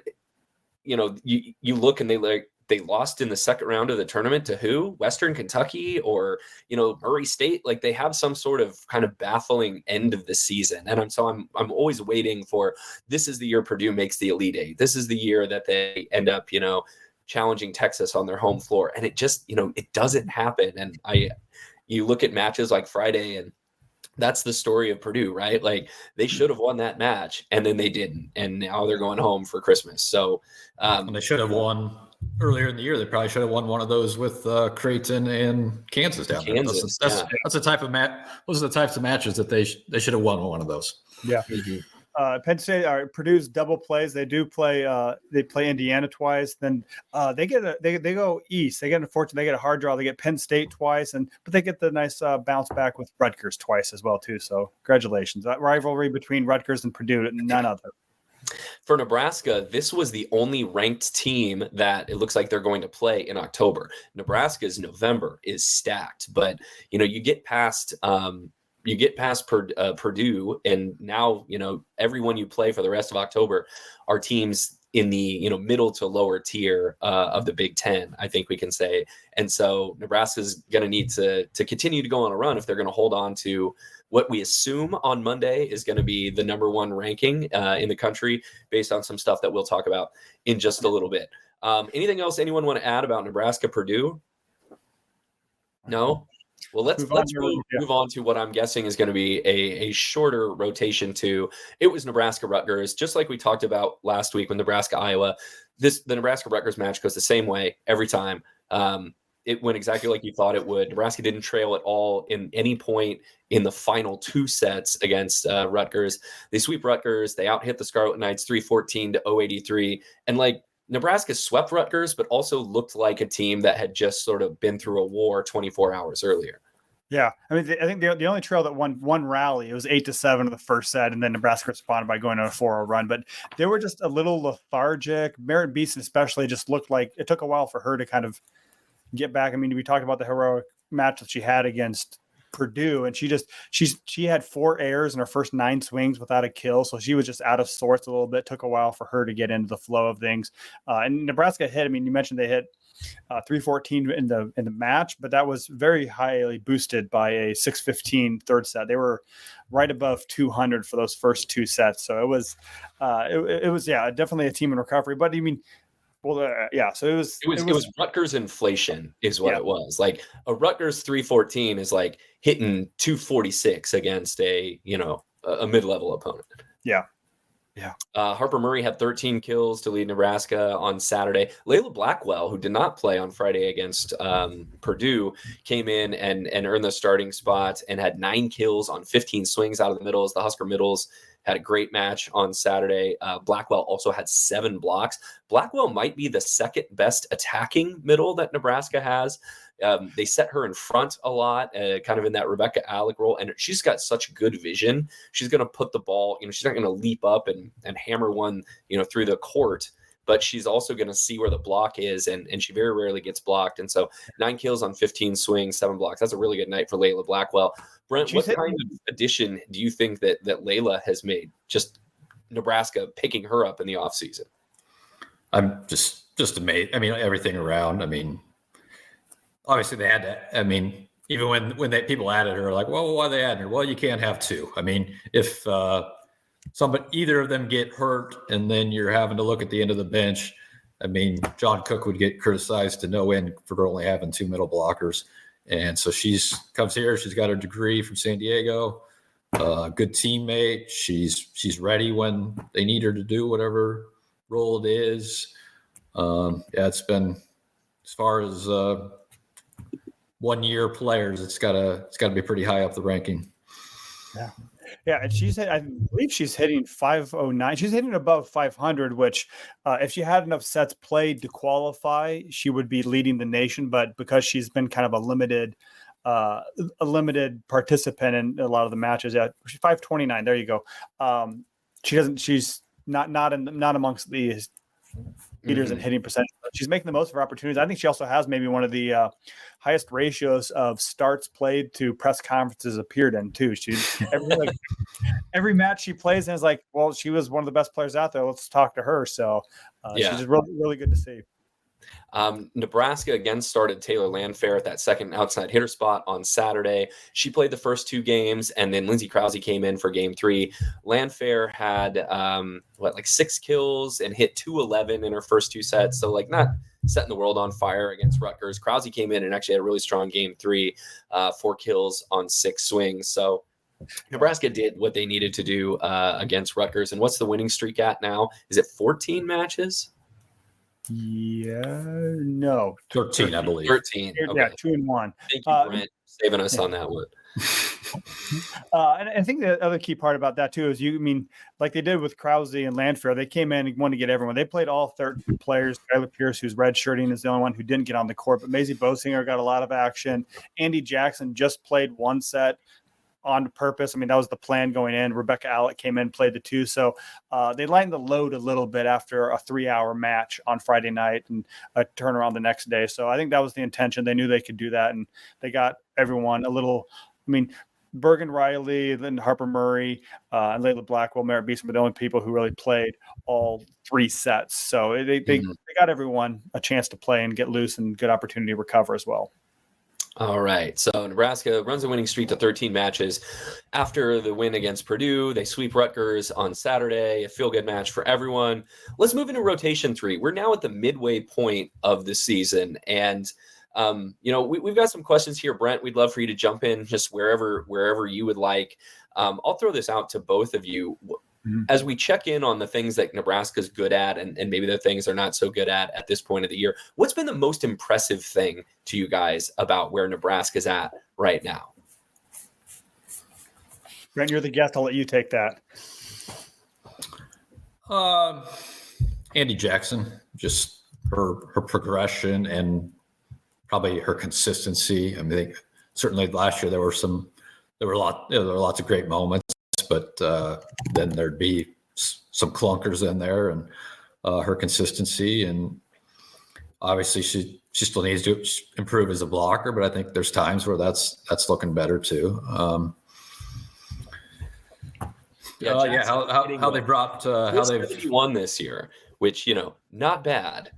you look and they lost in the second round of the tournament to who? Western Kentucky or, Murray State. Like they have some sort of kind of baffling end of the season. And I'm always waiting for, this is the year Purdue makes the Elite Eight. This is the year that they end up, challenging Texas on their home floor. And it just, it doesn't happen. And you look at matches like Friday, and that's the story of Purdue, right? Like they should have won that match and then they didn't. And now they're going home for Christmas. So and they should have won earlier in the year. They probably should have won one of those with Creighton and Kansas down there. That's the type of match. Those are the types of matches that they should have won one of those. Yeah. Mm-hmm. Penn State, Purdue's double plays. They do play. They play Indiana twice. Then they go east. They get a hard draw. They get Penn State twice, but they get the nice bounce back with Rutgers twice as well too. So congratulations. That rivalry between Rutgers and Purdue, none other. For Nebraska, this was the only ranked team that it looks like they're going to play in October. Nebraska's November is stacked, but you get past. You get past Purdue, and now, everyone you play for the rest of October are teams in the, middle to lower tier of the Big Ten, I think we can say. And so Nebraska's going to need to continue to go on a run if they're going to hold on to what we assume on Monday is going to be the number 1 ranking in the country, based on some stuff that we'll talk about in just a little bit. Anything else anyone want to add about Nebraska Purdue? No? Well, let's move on to what I'm guessing is going to be a shorter rotation to. It was Nebraska-Rutgers, just like we talked about last week with Nebraska-Iowa. The Nebraska-Rutgers match goes the same way every time. It went exactly like you thought it would. Nebraska didn't trail at all in any point in the final 2 sets against Rutgers. They sweep Rutgers. They out-hit the Scarlet Knights 314 to 083. And Nebraska swept Rutgers, but also looked like a team that had just sort of been through a war 24 hours earlier. Yeah, I mean, I think the only trail that won one rally, it was 8-7 in the first set, and then Nebraska responded by going on a 4-0 run. But they were just a little lethargic. Merritt Beeson especially just looked like it took a while for her to kind of get back. I mean, we talked about the heroic match that she had against Purdue, and she had 4 errors in her first 9 swings without a kill, so she was just out of sorts a little bit. Took a while for her to get into the flow of things. And Nebraska hit. I mean, you mentioned they hit 314 in the match, but that was very highly boosted by a 615 third set. They were right above 200 for those first 2 sets. So it was definitely a team in recovery. But I mean, so it was Rutgers inflation is what it was. Like a Rutgers 314 is like hitting 246 against a mid-level opponent. Yeah. Harper Murray had 13 kills to lead Nebraska on Saturday. Layla Blackwell, who did not play on Friday against Purdue, came in and earned the starting spot and had 9 kills on 15 swings out of the middles. The Husker middles had a great match on Saturday. Blackwell also had 7 blocks. Blackwell might be the second best attacking middle that Nebraska has. They set her in front a lot, kind of in that Rebecca Alec role, and she's got such good vision. She's going to put the ball, she's not going to leap up and hammer one, through the court, but she's also going to see where the block is, and she very rarely gets blocked. And so 9 kills on 15 swings, 7 blocks. That's a really good night for Layla Blackwell. Brent, what kind of addition do you think that Layla has made, just Nebraska picking her up in the offseason? I'm just amazed. I mean, everything around. I mean, obviously they had to, I mean, even when people added her, like, well, why are they adding her? Well, you can't have 2. I mean, if either of them get hurt and then you're having to look at the end of the bench, I mean, John Cook would get criticized to no end for only having 2 middle blockers. And so comes here. She's got her degree from San Diego. Good teammate. She's ready when they need her to do whatever role it is. It's been, as far as 1 year players, it's gotta be pretty high up the ranking. Yeah, and I believe she's hitting 509. She's hitting above 500, which if she had enough sets played to qualify, she would be leading the nation. But because she's been kind of a limited participant in a lot of the matches, she's 529. There you go. She's not amongst the leaders in hitting percentage. She's making the most of her opportunities. I think she also has maybe one of the highest ratios of starts played to press conferences appeared in too. She's every match she plays in is like, well, she was one of the best players out there. Let's talk to her. So she's just really, really good to see. Nebraska again started Taylor Landfair at that second outside hitter spot on Saturday. She played the first 2 games, and then Lindsey Krause came in for game 3. Landfair had 6 kills and hit 211 in her first 2 sets. So not setting the world on fire against Rutgers. Krause came in and actually had a really strong game 3, 4 kills on 6 swings. So Nebraska did what they needed to do against Rutgers. And what's the winning streak at now? Is it 14 matches? Yeah, no, 13, I believe. 13. Okay. Yeah, 2-1. Thank you, Brent, saving us on that one. And I think the other key part about that too is like they did with Krause and Landfair, they came in and wanted to get everyone. They played all 13 players. Skylar Pierce, who's redshirting, is the only one who didn't get on the court. But Maisie Bosinger got a lot of action. Andy Jackson just played 1 set on purpose. That was the plan going in. Rebecca Allett came in, played the 2. So they lightened the load a little bit after a 3-hour match on Friday night and a turnaround the next day. So I think that was the intention. They knew they could do that, and they got everyone a little. Bergen Riley, then Harper Murray, and Layla Blackwell, Merritt Beeson were the only people who really played all 3 sets. So they got everyone a chance to play and get loose and good opportunity to recover as well. All right. So Nebraska runs a winning streak to 13 matches. After the win against Purdue, they sweep Rutgers on Saturday, a feel-good match for everyone. Let's move into rotation 3. We're now at the midway point of the season. And, we've got some questions here, Brent. We'd love for you to jump in just wherever you would like. I'll throw this out to both of you. As we check in on the things that Nebraska's good at and maybe the things they're not so good at this point of the year, what's been the most impressive thing to you guys about where Nebraska's at right now? Brent, you're the guest. I'll let you take that. Andy Jackson, just her progression and probably her consistency. I think certainly last year there were lots of great moments. But then there'd be some clunkers in there, and her consistency, and obviously she still needs to improve as a blocker. But I think there's times where that's looking better too. How they dropped how they've won this year, which not bad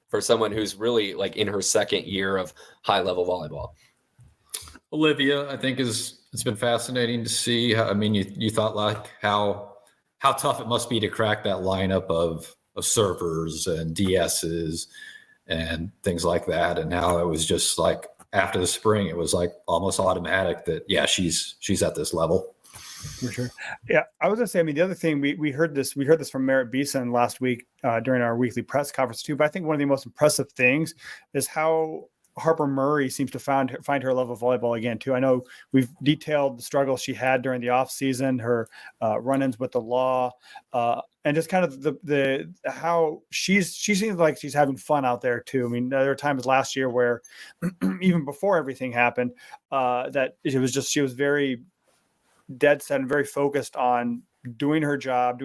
for someone who's really in her second year of high level volleyball. Olivia, I think it's been fascinating to see. You thought how tough it must be to crack that lineup of servers and DSs and things like that, and how it was just after the spring, it was almost automatic that she's at this level. For sure. Yeah, I was gonna say. The other thing we heard this from Merritt Beeson last week during our weekly press conference too. But I think one of the most impressive things is how Harper Murray seems to find her love of volleyball again too. I know we've detailed the struggles she had during the off season, her run-ins with the law, and just kind of the how she seems like she's having fun out there too. There were times last year where even before everything happened, that it was just she was very dead set and very focused on doing her job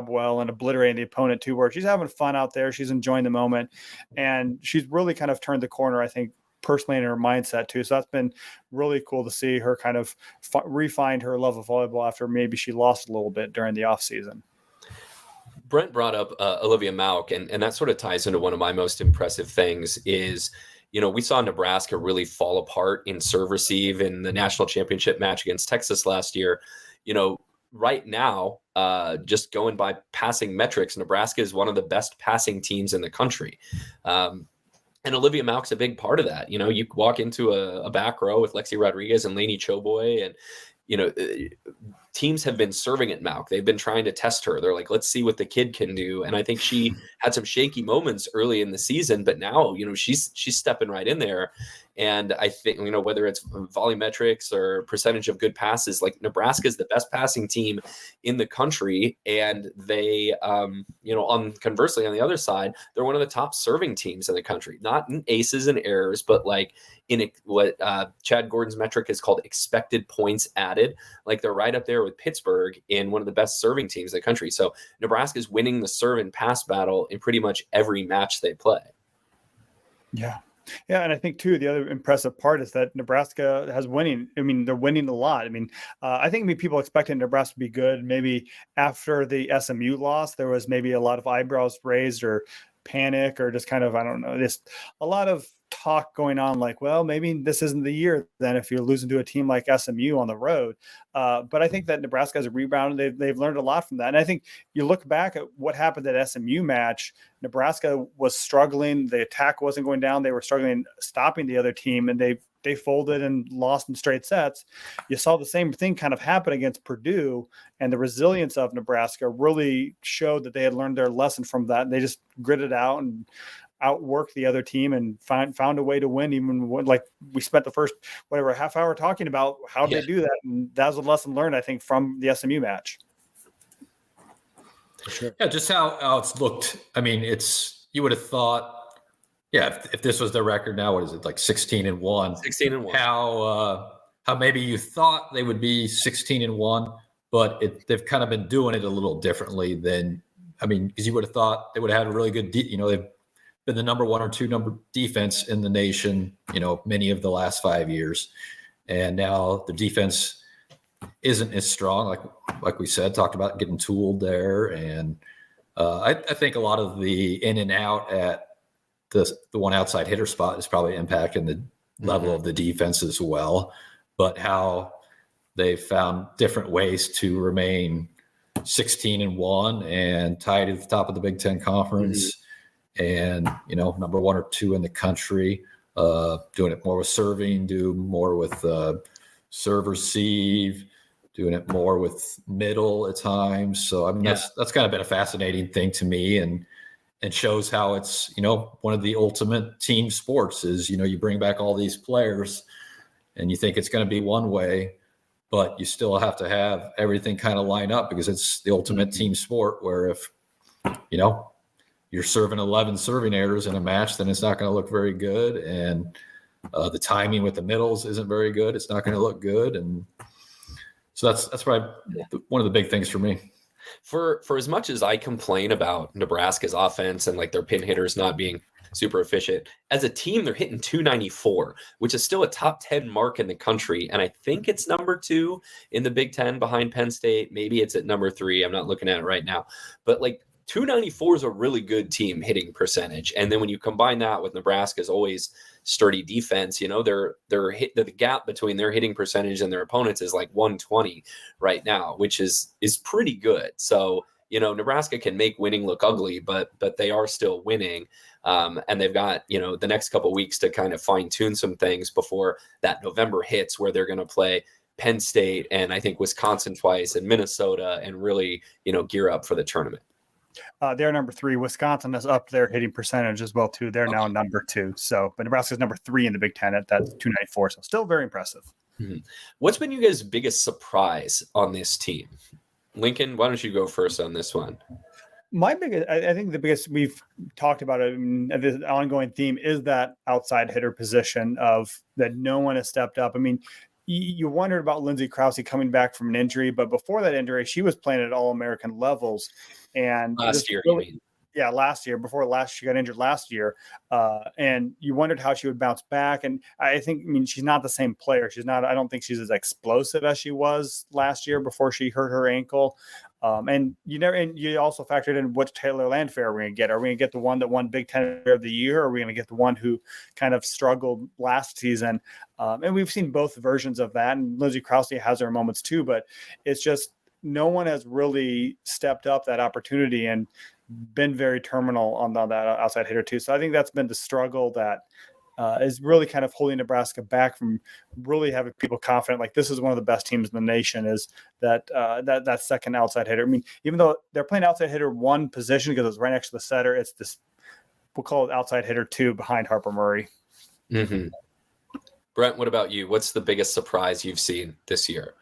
well and obliterating the opponent too, where she's having fun out there. She's enjoying the moment, and she's really kind of turned the corner, I think, personally in her mindset too. So that's been really cool to see her kind of refine her love of volleyball after maybe she lost a little bit during the off season. Brent brought up Olivia Mauk, and that sort of ties into one of my most impressive things is, we saw Nebraska really fall apart in serve receive in the national championship match against Texas last year. Right now, just going by passing metrics, Nebraska is one of the best passing teams in the country. And And Olivia Malk's a big part of that. You walk into a back row with Lexi Rodriguez and Lainey Choboy, and teams have been serving at Malk. They've been trying to test her. They're like, let's see what the kid can do. And I think she had some shaky moments early in the season, but now, she's stepping right in there. And I think, whether it's volumetrics or percentage of good passes, like Nebraska is the best passing team in the country. And they, conversely, on the other side, they're one of the top serving teams in the country, not in aces and errors, but like in what Chad Gordon's metric is called expected points added. Like they're right up there with Pittsburgh in one of the best serving teams in the country. So Nebraska is winning the serve and pass battle in pretty much every match they play. Yeah. Yeah, and I think, too, the other impressive part is that Nebraska has winning. I mean, they're winning a lot. I mean, I think people expected Nebraska to be good. Maybe after the SMU loss, there was maybe a lot of eyebrows raised or panic or just kind of, I don't know, just a lot of talk going on like, well, maybe this isn't the year then if you're losing to a team like SMU on the road. But I think that Nebraska has rebounded. They've learned a lot from that. And I think you look back at what happened at SMU match, Nebraska was struggling. The attack wasn't going down. They were struggling stopping the other team, and they folded and lost in straight sets. You saw the same thing kind of happen against Purdue, and the resilience of Nebraska really showed that they had learned their lesson from that. And they just gritted out and outworked the other team and found a way to win, even when, like, we spent the first half hour talking about how they do that. And that was a lesson learned, I think, from the SMU match. Sure. Yeah, just how it's looked. I mean, you would have thought, if this was their record now, what is it, like 16-1? 16-1. How maybe you thought they would be 16-1, but they've kind of been doing it a little differently than, because you would have thought they would have had a really good, they've been the number 1 or 2 number defense in the nation, many of the last 5 years. And now the defense isn't as strong, like we said, talked about getting tooled there. And I think a lot of the in and out at the one outside hitter spot is probably impacting the level of the defense as well. But how they've found different ways to remain 16-1 and tied at the top of the Big Ten Conference. And, number 1 or 2 in the country, doing it more with serving, do more with serve receive, doing it more with middle at times. So, that's kind of been a fascinating thing to me, and shows how it's, one of the ultimate team sports is, you bring back all these players and you think it's going to be one way, but you still have to have everything kind of line up because it's the ultimate team sport where if, you're serving 11 serving errors in a match, then it's not going to look very good. And the timing with the middles isn't very good. It's not going to look good. And so that's probably one of the big things for me. For as much as I complain about Nebraska's offense and like their pin hitters not being super efficient, as a team, they're hitting 294, which is still a top 10 mark in the country. And I think it's number 2 in the Big Ten behind Penn State. Maybe it's at number 3. I'm not looking at it right now, but like 294 is a really good team hitting percentage. And then when you combine that with Nebraska's always sturdy defense, the gap between their hitting percentage and their opponents is like 120 right now, which is pretty good. So, Nebraska can make winning look ugly, but they are still winning. And they've got, the next couple of weeks to kind of fine tune some things before that November hits, where they're going to play Penn State and I think Wisconsin twice and Minnesota and really, gear up for the tournament. They're number 3. Wisconsin has upped their hitting percentage as well, too. They're now number 2. So, but Nebraska's number 3 in the Big Ten at that 294. So still very impressive. What's been you guys' biggest surprise on this team? Lincoln, why don't you go first on this one? I think the biggest, we've talked about it, this ongoing theme is that outside hitter position of that no one has stepped up. You wondered about Lindsay Krause coming back from an injury, but before that injury, she was playing at All-American levels. And last year, you mean? Yeah, last year, she got injured last year. And you wondered how she would bounce back. And I think, she's not the same player. I don't think she's as explosive as she was last year before she hurt her ankle. And you also factored in which Taylor Landfair are we going to get? Are we going to get the one that won Big Ten of the Year? Or are we going to get the one who kind of struggled last season? And we've seen both versions of that. And Lindsay Krause has her moments too, but it's just no one has really stepped up that opportunity. And been very terminal on that outside hitter too. So I think that's been the struggle that is really kind of holding Nebraska back from really having people confident. Like, this is one of the best teams in the nation, is that second outside hitter. I mean, even though they're playing outside hitter one position because it's right next to the setter, it's this, we'll call it outside hitter 2 behind Harper Murray. Mm-hmm. Brent, what about you? What's the biggest surprise you've seen this year?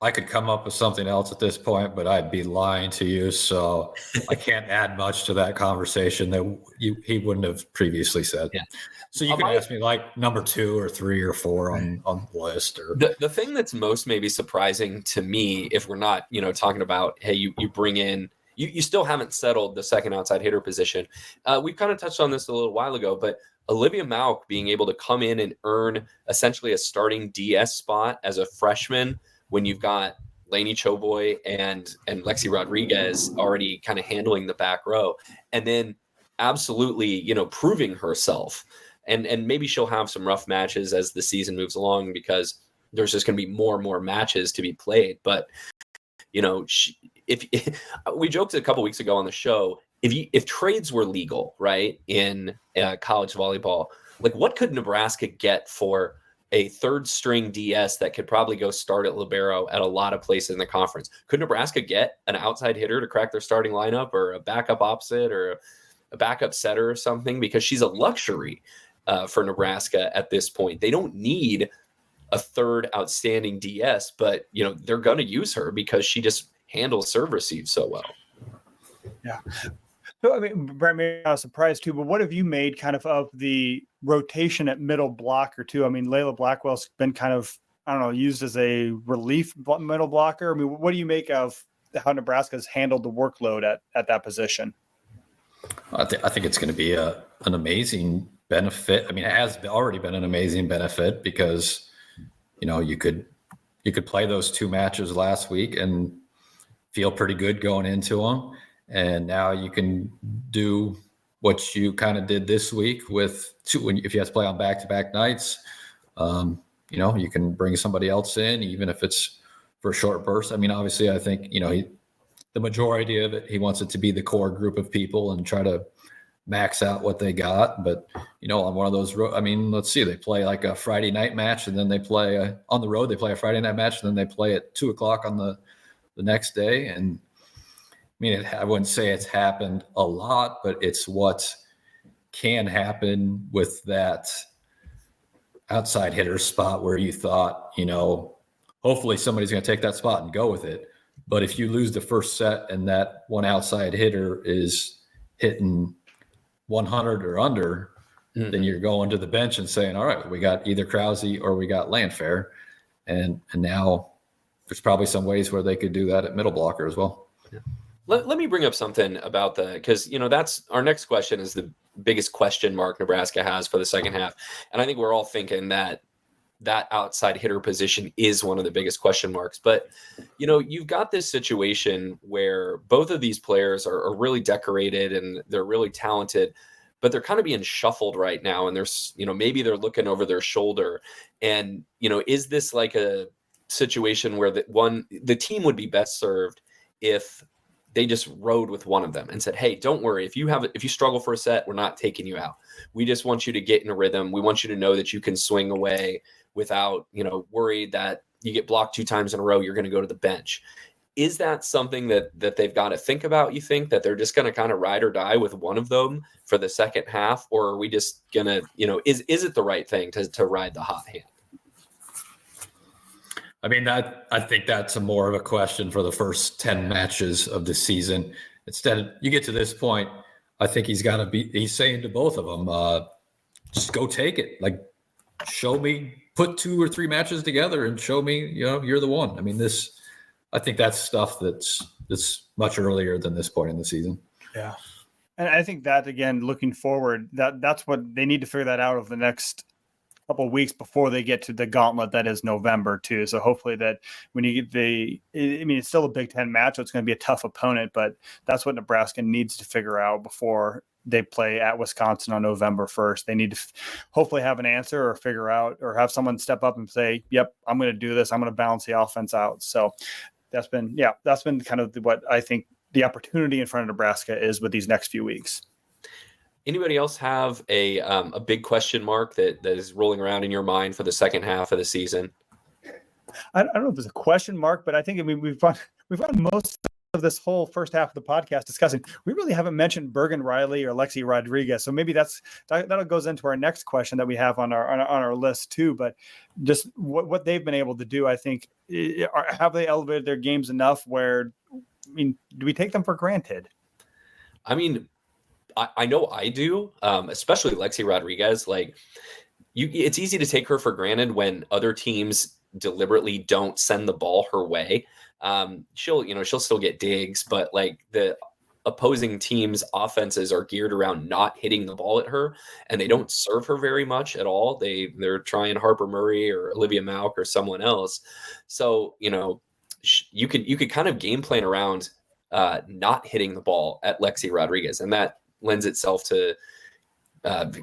I could come up with something else at this point, but I'd be lying to you. So I can't add much to that conversation that he wouldn't have previously said. Yeah. So you can ask me like number 2 or 3 or 4 on the list. Or the thing that's most maybe surprising to me, if we're not, talking about, hey, you bring in, you still haven't settled the second outside hitter position. We've kind of touched on this a little while ago, but Olivia Mauk being able to come in and earn essentially a starting DS spot as a freshman when you've got Lainey Choboy and Lexi Rodriguez already kind of handling the back row, and then absolutely, proving herself. And maybe she'll have some rough matches as the season moves along, because there's just going to be more and more matches to be played. But, if we joked a couple weeks ago on the show, if trades were legal, right, in college volleyball, like, what could Nebraska get for a third string DS that could probably go start at libero at a lot of places in the conference? Could Nebraska get an outside hitter to crack their starting lineup, or a backup opposite, or a backup setter or something? Because she's a luxury for Nebraska at this point. They don't need a third outstanding DS, but they're going to use her because she just handles serve receive so well. Yeah. So, I mean, Brent, maybe not a surprise too, but what have you made kind of the rotation at middle blocker too? I mean, Layla Blackwell's been kind of, I don't know, used as a relief middle blocker. I mean, what do you make of how Nebraska's handled the workload at that position? I think it's going to be an amazing benefit. I mean, it has already been an amazing benefit, because, you could play those 2 matches last week and feel pretty good going into them. And now you can do what you kind of did this week with 2, if you have to play on back-to-back nights. You can bring somebody else in, even if it's for a short burst. I mean, obviously, I think, the majority of it, he wants it to be the core group of people and try to max out what they got. But, on one of those, let's see, they play like a Friday night match, and then they play on the road, they play a Friday night match, and then they play at 2:00 on the next day. And I wouldn't say it's happened a lot, but it's what can happen with that outside hitter spot where you thought, hopefully somebody's going to take that spot and go with it. But if you lose the first set and that one outside hitter is hitting 100 or under, then you're going to the bench and saying, all right, we got either Krause or we got Landfair. And now there's probably some ways where they could do that at middle blocker as well. Yeah. Let me bring up something about because, that's our next question is the biggest question mark Nebraska has for the second half. And I think we're all thinking that outside hitter position is one of the biggest question marks. But, you've got this situation where both of these players are really decorated and they're really talented, but they're kind of being shuffled right now. And there's, maybe they're looking over their shoulder. And, is this like a situation where the team would be best served if they just rode with one of them and said, hey, don't worry. If you struggle for a set, we're not taking you out. We just want you to get in a rhythm. We want you to know that you can swing away without, worried that you get blocked 2 times in a row, you're going to go to the bench. Is that something that they've got to think about? You think that they're just going to kind of ride or die with one of them for the second half? Or are we just going to, is it the right thing to ride the hot hand? I think that's more of a question for the first 10 matches of the season. Instead, you get to this point, I think he's saying to both of them, just go take it. Like, show me, put 2 or 3 matches together and show me, you're the one. I think that's stuff that's much earlier than this point in the season. Yeah. And I think that, again, looking forward, that's what they need to figure that out over the next couple of weeks before they get to the gauntlet that is November too. So hopefully that when you get it's still a Big Ten match, so it's going to be a tough opponent, but that's what Nebraska needs to figure out before they play at Wisconsin on November 1st. They need to hopefully have an answer or figure out, or have someone step up and say, yep, I'm going to do this. I'm going to balance the offense out. So that's been kind of what I think the opportunity in front of Nebraska is with these next few weeks. Anybody else have a big question mark that is rolling around in your mind for the second half of the season? I don't know if it's a question mark, but I think we've run most of this whole first half of the podcast discussing. We really haven't mentioned Bergen Riley or Lexi Rodriguez, so maybe that goes into our next question that we have on our list too. But just what they've been able to do, I think, have they elevated their games enough where, do we take them for granted? I mean, I know I do, especially Lexi Rodriguez. Like, it's easy to take her for granted when other teams deliberately don't send the ball her way. She'll still get digs, but like the opposing team's offenses are geared around not hitting the ball at her, and they don't serve her very much at all. They're trying Harper Murray or Olivia Mauk or someone else. So, you could kind of game plan around not hitting the ball at Lexi Rodriguez, and that lends itself to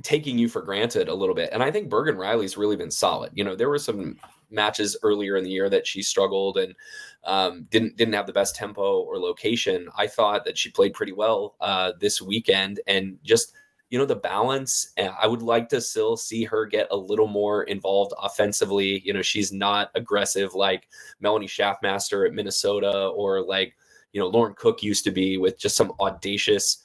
taking you for granted a little bit. And I think Bergen Riley's really been solid. There were some matches earlier in the year that she struggled and didn't have the best tempo or location. I thought that she played pretty well this weekend, and just, the balance. I would like to still see her get a little more involved offensively. She's not aggressive like Melanie Schaffmaster at Minnesota, or like, Lauren Cook used to be, with just some audacious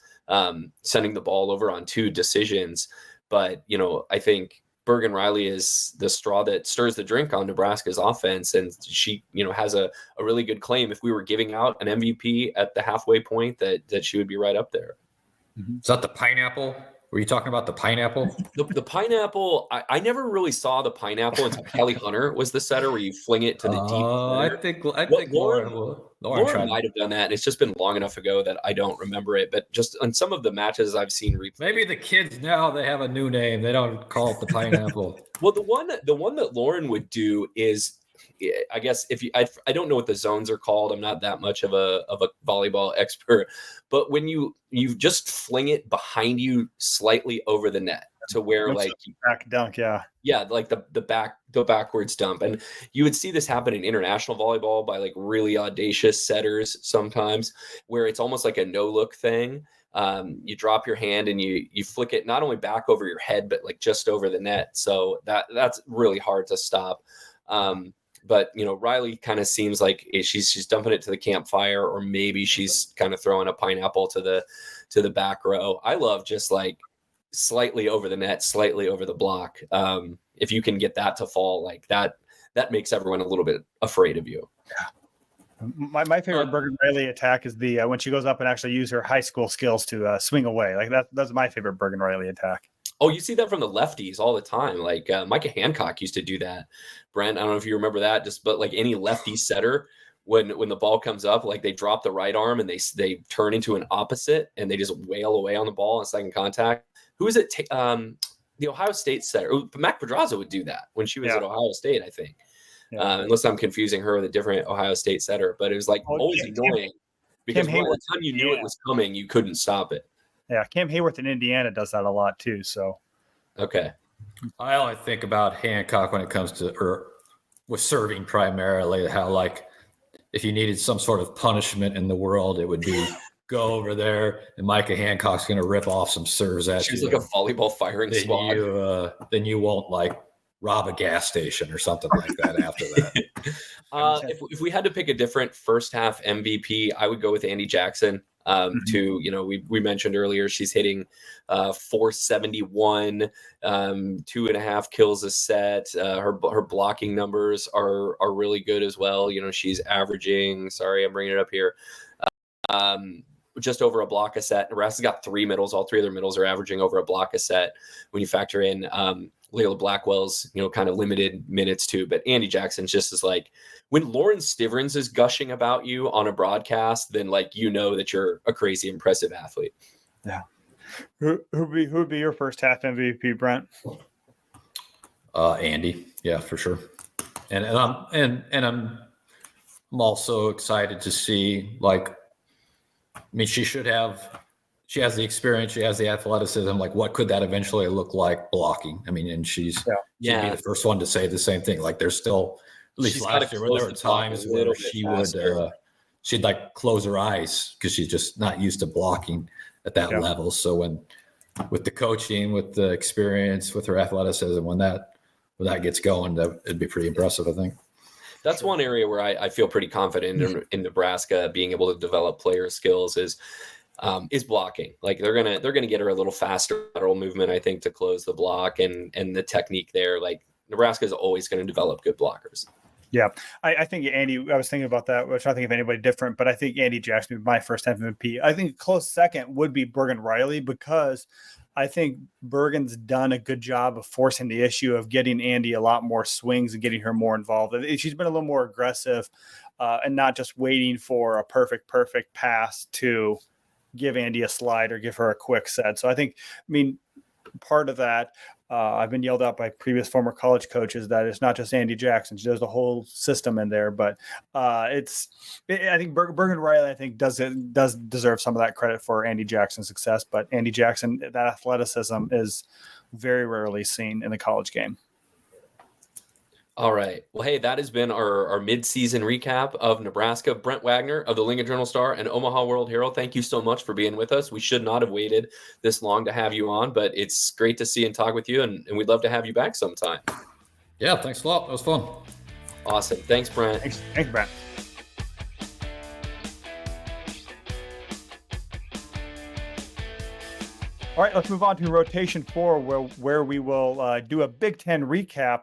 sending the ball over on 2 decisions. But, I think Bergen Riley is the straw that stirs the drink on Nebraska's offense. And she, has a really good claim. If we were giving out an MVP at the halfway point, that she would be right up there. Is that the pineapple? Were you talking about the pineapple? The pineapple, I never really saw the pineapple until Kelly Hunter was the setter, where you fling it to the deep center. I think Lauren might have done that. And it's just been long enough ago that I don't remember it. But just on some of the matches I've seen replay. Maybe the kids now, they have a new name. They don't call it the pineapple. Well, the one that Lauren would do is, I guess, I don't know what the zones are called. I'm not that much of a volleyball expert, but when you just fling it behind you slightly over the net to where like back dunk, like the backwards dump. And you would see this happen in international volleyball by like really audacious setters sometimes, where it's almost like a no look thing. You drop your hand and you flick it not only back over your head, but like just over the net. So that's really hard to stop. But, Riley kind of seems like she's dumping it to the campfire, or maybe she's kind of throwing a pineapple to the back row. I love just like slightly over the net, slightly over the block. If you can get that to fall like that makes everyone a little bit afraid of you. Yeah. My favorite Bergen Riley attack is the when she goes up and actually use her high school skills to swing away. Like that's my favorite Bergen Riley attack. Oh, you see that from the lefties all the time. Like Micah Hancock used to do that. Brent, I don't know if you remember that. But like any lefty setter, when the ball comes up, like they drop the right arm and they turn into an opposite, and they just wail away on the ball on second contact. Who is it? The Ohio State setter. Mac Pedraza would do that when she was at Ohio State, I think. Yeah. Unless I'm confusing her with a different Ohio State setter. But it was like always annoying because by the time you knew it was coming, you couldn't stop it. Yeah, Cam Hayworth in Indiana does that a lot too. So, okay. I only think about Hancock when it comes to, or with serving primarily, how like if you needed some sort of punishment in the world, it would be go over there and Micah Hancock's going to rip off some serves at you. She's like a volleyball firing squad. Then you won't like rob a gas station or something like that after that. If we had to pick a different first half MVP, I would go with Andy Jackson. We mentioned earlier, she's hitting 471, 2.5 kills a set. Her blocking numbers are really good as well. She's averaging, I'm bringing it up here, just over a block a set. Nebraska's got 3 middles. All 3 of their middles are averaging over a block a set when you factor in Layla Blackwell's, kind of limited minutes too. But Andy Jackson's just is like, when Lauren Stivrins is gushing about you on a broadcast, then like, that you're a crazy impressive athlete. Yeah. Who would be your first half MVP, Brent? Andy. Yeah, for sure. And I'm also excited to see, like, she has the experience, she has the athleticism. Like, what could that eventually look like blocking? and she'd be the first one to say the same thing. Like, there's still, at least last year, there were times where she would she'd like close her eyes because she's just not used to blocking at that level. So with the coaching, with the experience, with her athleticism, when that gets going, it'd be pretty impressive, I think. That's one area where I feel pretty confident in Nebraska being able to develop player skills is blocking. Like they're gonna get her a little faster lateral movement, I think, to close the block and the technique there. Like Nebraska is always going to develop good blockers. Yeah, I think Andy, I was thinking about that, which I think of anybody different, but I think Andy Jackson would be my first MVP. I think a close second would be Bergen Riley, because I think Bergen's done a good job of forcing the issue of getting Andy a lot more swings and getting her more involved. She's been a little more aggressive and not just waiting for a perfect pass to give Andy a slide or give her a quick set. So I think, part of that, I've been yelled at by previous former college coaches that it's not just Andy Jackson. There's a whole system in there, but I think Bergen Riley, I think does deserve some of that credit for Andy Jackson's success, but Andy Jackson, that athleticism is very rarely seen in the college game. All right. Well, hey, that has been our mid-season recap of Nebraska. Brent Wagner of the Lincoln Journal-Star and Omaha World Herald, thank you so much for being with us. We should not have waited this long to have you on, but it's great to see and talk with you, and we'd love to have you back sometime. Yeah, thanks a lot. It was fun. Awesome. Thanks, Brent. Thanks, Brent. All right, let's move on to rotation 4, where we will do a Big Ten recap.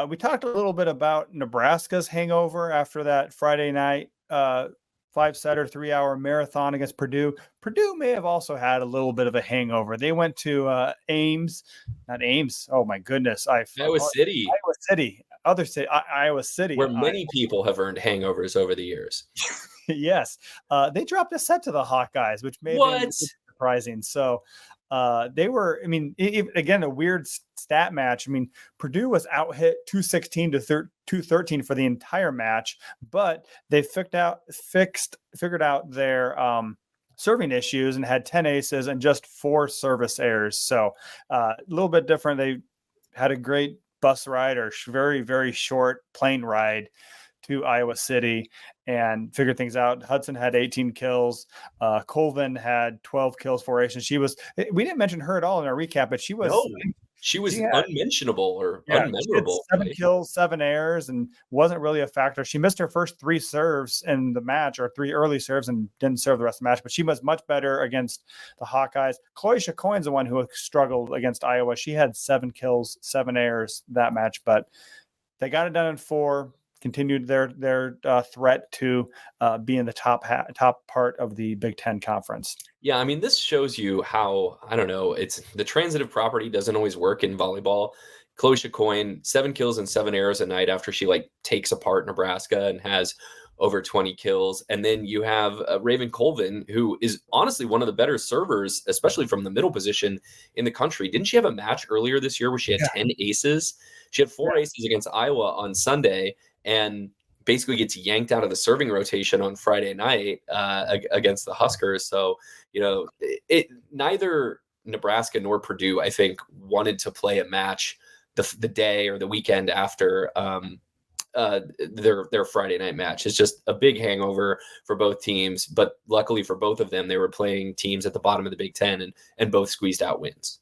We talked a little bit about Nebraska's hangover after that Friday night 5-setter, 3-hour marathon against Purdue. Purdue may have also had a little bit of a hangover. They went to Not Ames. Oh my goodness, Iowa City. Iowa City, where many people have earned hangovers over the years. Yes, they dropped a set to the Hawkeyes, which may have been surprising. So. They were, again, a weird stat match. Purdue was out hit 216 to 213 for the entire match, but they figured out their serving issues and had 10 aces and just 4 service errors. So a little bit different. They had a great bus ride or very, very short plane ride to Iowa City and figured things out. Hudson had 18 kills. Colvin had 12 kills, 4 aces. We didn't mention her at all in our recap, but she was unmentionable or unmemorable. 7 kills, 7 errors, and wasn't really a factor. She missed her first 3 serves in the match, or 3 early serves, and didn't serve the rest of the match, but she was much better against the Hawkeyes. Chloe Chacoin's the one who struggled against Iowa. She had 7 kills, 7 errors that match, but they got it done in 4. Continued their threat to be in the top part of the Big Ten conference. Yeah, this shows you how, it's the transitive property doesn't always work in volleyball. Chloe Chacoin, 7 kills and 7 errors a night after she takes apart Nebraska and has over 20 kills. And then you have Raven Colvin, who is honestly one of the better servers, especially from the middle position in the country. Didn't she have a match earlier this year where she had 10 aces? She had 4 aces against Iowa on Sunday, and basically gets yanked out of the serving rotation on Friday night against the Huskers. So, neither Nebraska nor Purdue, I think, wanted to play a match the day or the weekend after their Friday night match. It's just a big hangover for both teams. But luckily for both of them, they were playing teams at the bottom of the Big Ten and both squeezed out wins.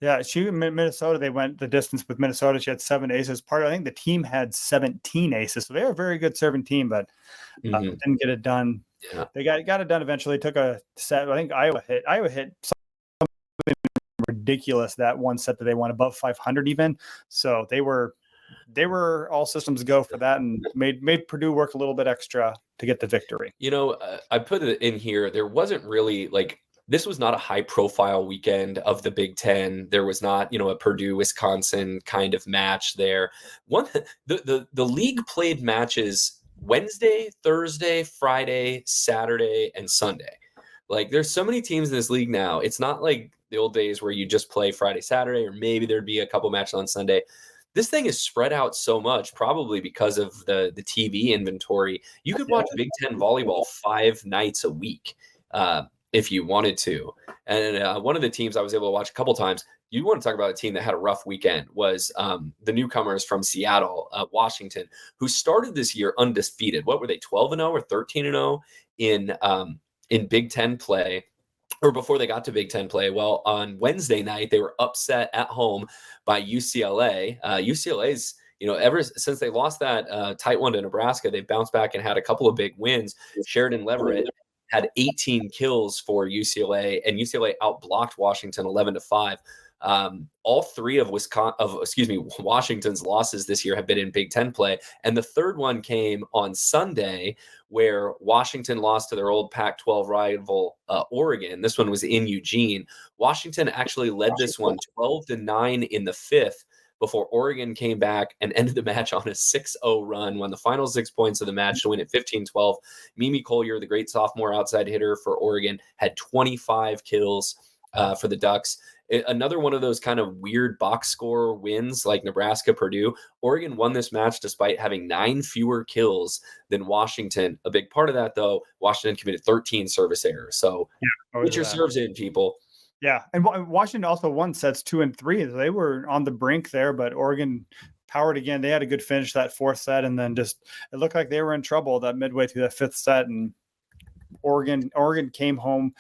Yeah, Minnesota, they went the distance with Minnesota. She had 7 aces. I think the team had 17 aces. So they were a very good serving team, but didn't get it done. Yeah. They got it done eventually. Took a set. I think Iowa hit something ridiculous that one set that they won above 500 even. So they were all systems go for that and made Purdue work a little bit extra to get the victory. I put it in here. There wasn't really this was not a high profile weekend of the Big Ten. There was not, a Purdue, Wisconsin kind of match there. The league played matches Wednesday, Thursday, Friday, Saturday, and Sunday. There's so many teams in this league now. It's not like the old days where you just play Friday, Saturday, or maybe there'd be a couple matches on Sunday. This thing is spread out so much, probably because of the TV inventory. You could watch Big Ten volleyball 5 nights a week. if you wanted to. And one of the teams I was able to watch a couple times, you want to talk about a team that had a rough weekend, was the newcomers from Seattle, Washington, who started this year undefeated. What were they, 12-0 or 13-0 in Big Ten play, or before they got to Big Ten play? Well, on Wednesday night, they were upset at home by UCLA. UCLA's, ever since they lost that tight one to Nebraska, they've bounced back and had a couple of big wins. Sheridan Leverett had 18 kills for UCLA, and UCLA outblocked Washington 11-5. All three of Washington's losses this year have been in Big Ten play. And the third one came on Sunday, where Washington lost to their old Pac-12 rival, Oregon. This one was in Eugene. Washington actually led this one 12-9 in the fifth, before Oregon came back and ended the match on a 6-0 run, won the final 6 points of the match to win at 15-12. Mimi Collier, the great sophomore outside hitter for Oregon, had 25 kills for the Ducks. Another one of those kind of weird box score wins like Nebraska, Purdue. Oregon won this match despite having 9 fewer kills than Washington. A big part of that, though, Washington committed 13 service errors. So put your serves in, people. Yeah, and Washington also won sets 2 and 3. They were on the brink there, but Oregon powered again. They had a good finish that fourth set, and then it looked like they were in trouble that midway through that fifth set. And Oregon came home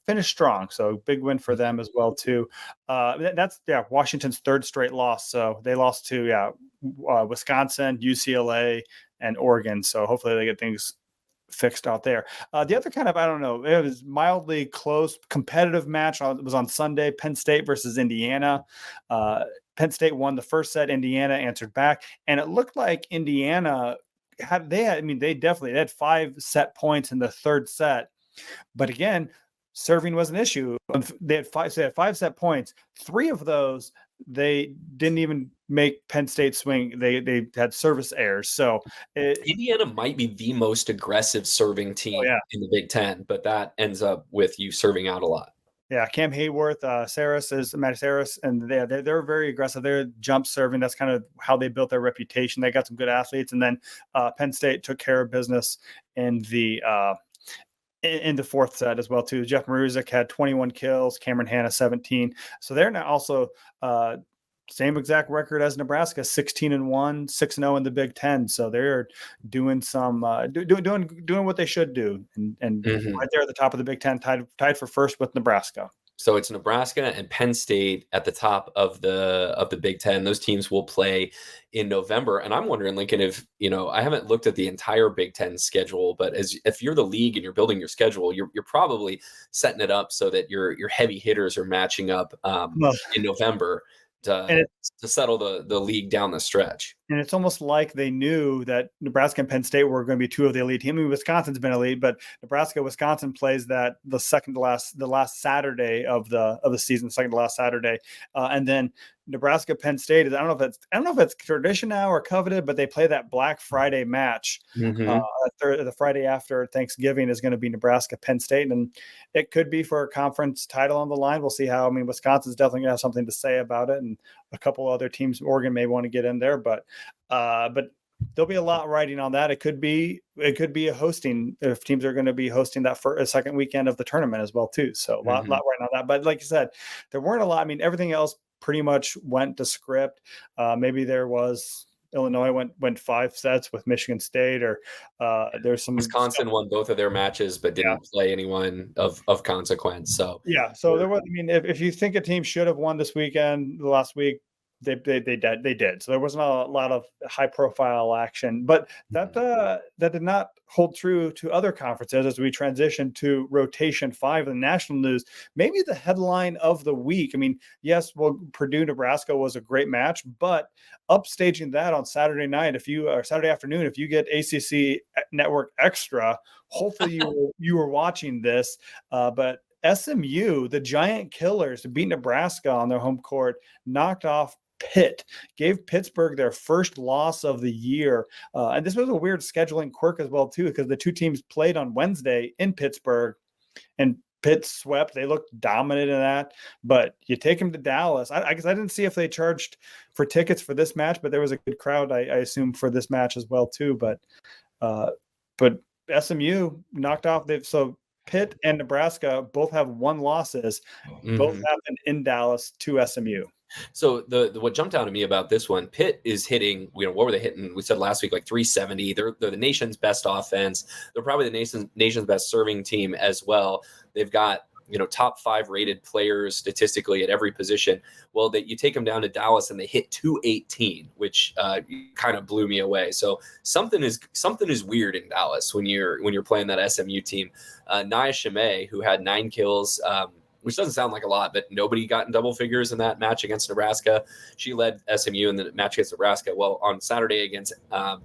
finished strong. So big win for them as well too. That's Washington's third straight loss. So they lost to Wisconsin, UCLA, and Oregon. So hopefully they get things fixed out there. The other kind of, I don't know, it was mildly close competitive match. It was on Sunday, Penn State versus Indiana. Penn State won the first set. Indiana answered back, and it looked like Indiana they had 5 set points in the third set, but again, serving was an issue. They had 5 set points. 3 of those they didn't even make Penn State swing. They had service errors. So Indiana might be the most aggressive serving team in the Big Ten, but that ends up with you serving out a lot. Yeah, Cam Hayworth, Matty Saris, and they're very aggressive. They're jump serving. That's kind of how they built their reputation. They got some good athletes, and then Penn State took care of business in the fourth set as well too. Jeff Maruzic had 21 kills, Cameron Hanna 17. So they're now also same exact record as Nebraska, 16-1, 6-0 in the Big Ten. So they're doing some doing what they should do, and right there at the top of the Big Ten, tied for first with Nebraska. So it's Nebraska and Penn State at the top of the Big Ten. Those teams will play in November. And I'm wondering, Lincoln, if, I haven't looked at the entire Big Ten schedule, but if you're the league and you're building your schedule, you're probably setting it up so that your heavy hitters are matching up in November to settle the league down the stretch. And it's almost like they knew that Nebraska and Penn State were going to be 2 of the elite teams. I mean, Wisconsin's been elite, but Wisconsin plays the last Saturday of the season, second to last Saturday, and then Nebraska Penn State is, I don't know if it's tradition now or coveted, but they play that Black Friday match. The Friday after Thanksgiving is going to be Nebraska Penn State, and it could be for a conference title on the line. We'll see how. I mean, Wisconsin's definitely going to have something to say about it, and a couple other teams, Oregon may want to get in there, but there'll be a lot riding on that. It could be a hosting, if teams are going to be hosting that for a second weekend of the tournament as well too. So a lot riding on that. But like you said, there weren't a lot. I mean, everything else pretty much went to script. Maybe there was Illinois went 5 sets with Michigan State, or there's some Wisconsin won both of their matches but didn't play anyone of consequence. So so there was. I mean, if you think a team should have won this weekend, the last week, they did. So there wasn't a lot of high profile action, but that did not hold true to other conferences as we transition to rotation 5 in the national news. Maybe the headline of the week. I mean, yes, Purdue Nebraska was a great match, but upstaging that on Saturday night, Saturday afternoon, if you get ACC Network Extra, hopefully you were watching this, but SMU, the Giant Killers, beat Nebraska on their home court, knocked off Pitt, gave Pittsburgh their first loss of the year. And this was a weird scheduling quirk as well, too, because the 2 teams played on Wednesday in Pittsburgh, and Pitt swept. They looked dominant in that. But you take them to Dallas. I guess I didn't see if they charged for tickets for this match, but there was a good crowd, I assume, for this match as well, too. But SMU knocked off. Pitt and Nebraska both have 1 losses. Both happened in Dallas to SMU. So the what jumped out at me about this one, Pitt is hitting, what were they hitting? We said last week, like 370. They're the nation's best offense. They're probably the nation's best serving team as well. They've got, top 5 rated players statistically at every position. Well, you take them down to Dallas and they hit 218, which kind of blew me away. So something is weird in Dallas when you're playing that SMU team. Nia Shimei, who had 9 kills, which doesn't sound like a lot, but nobody got in double figures in that match against Nebraska. She led SMU in the match against Nebraska. Well, on Saturday against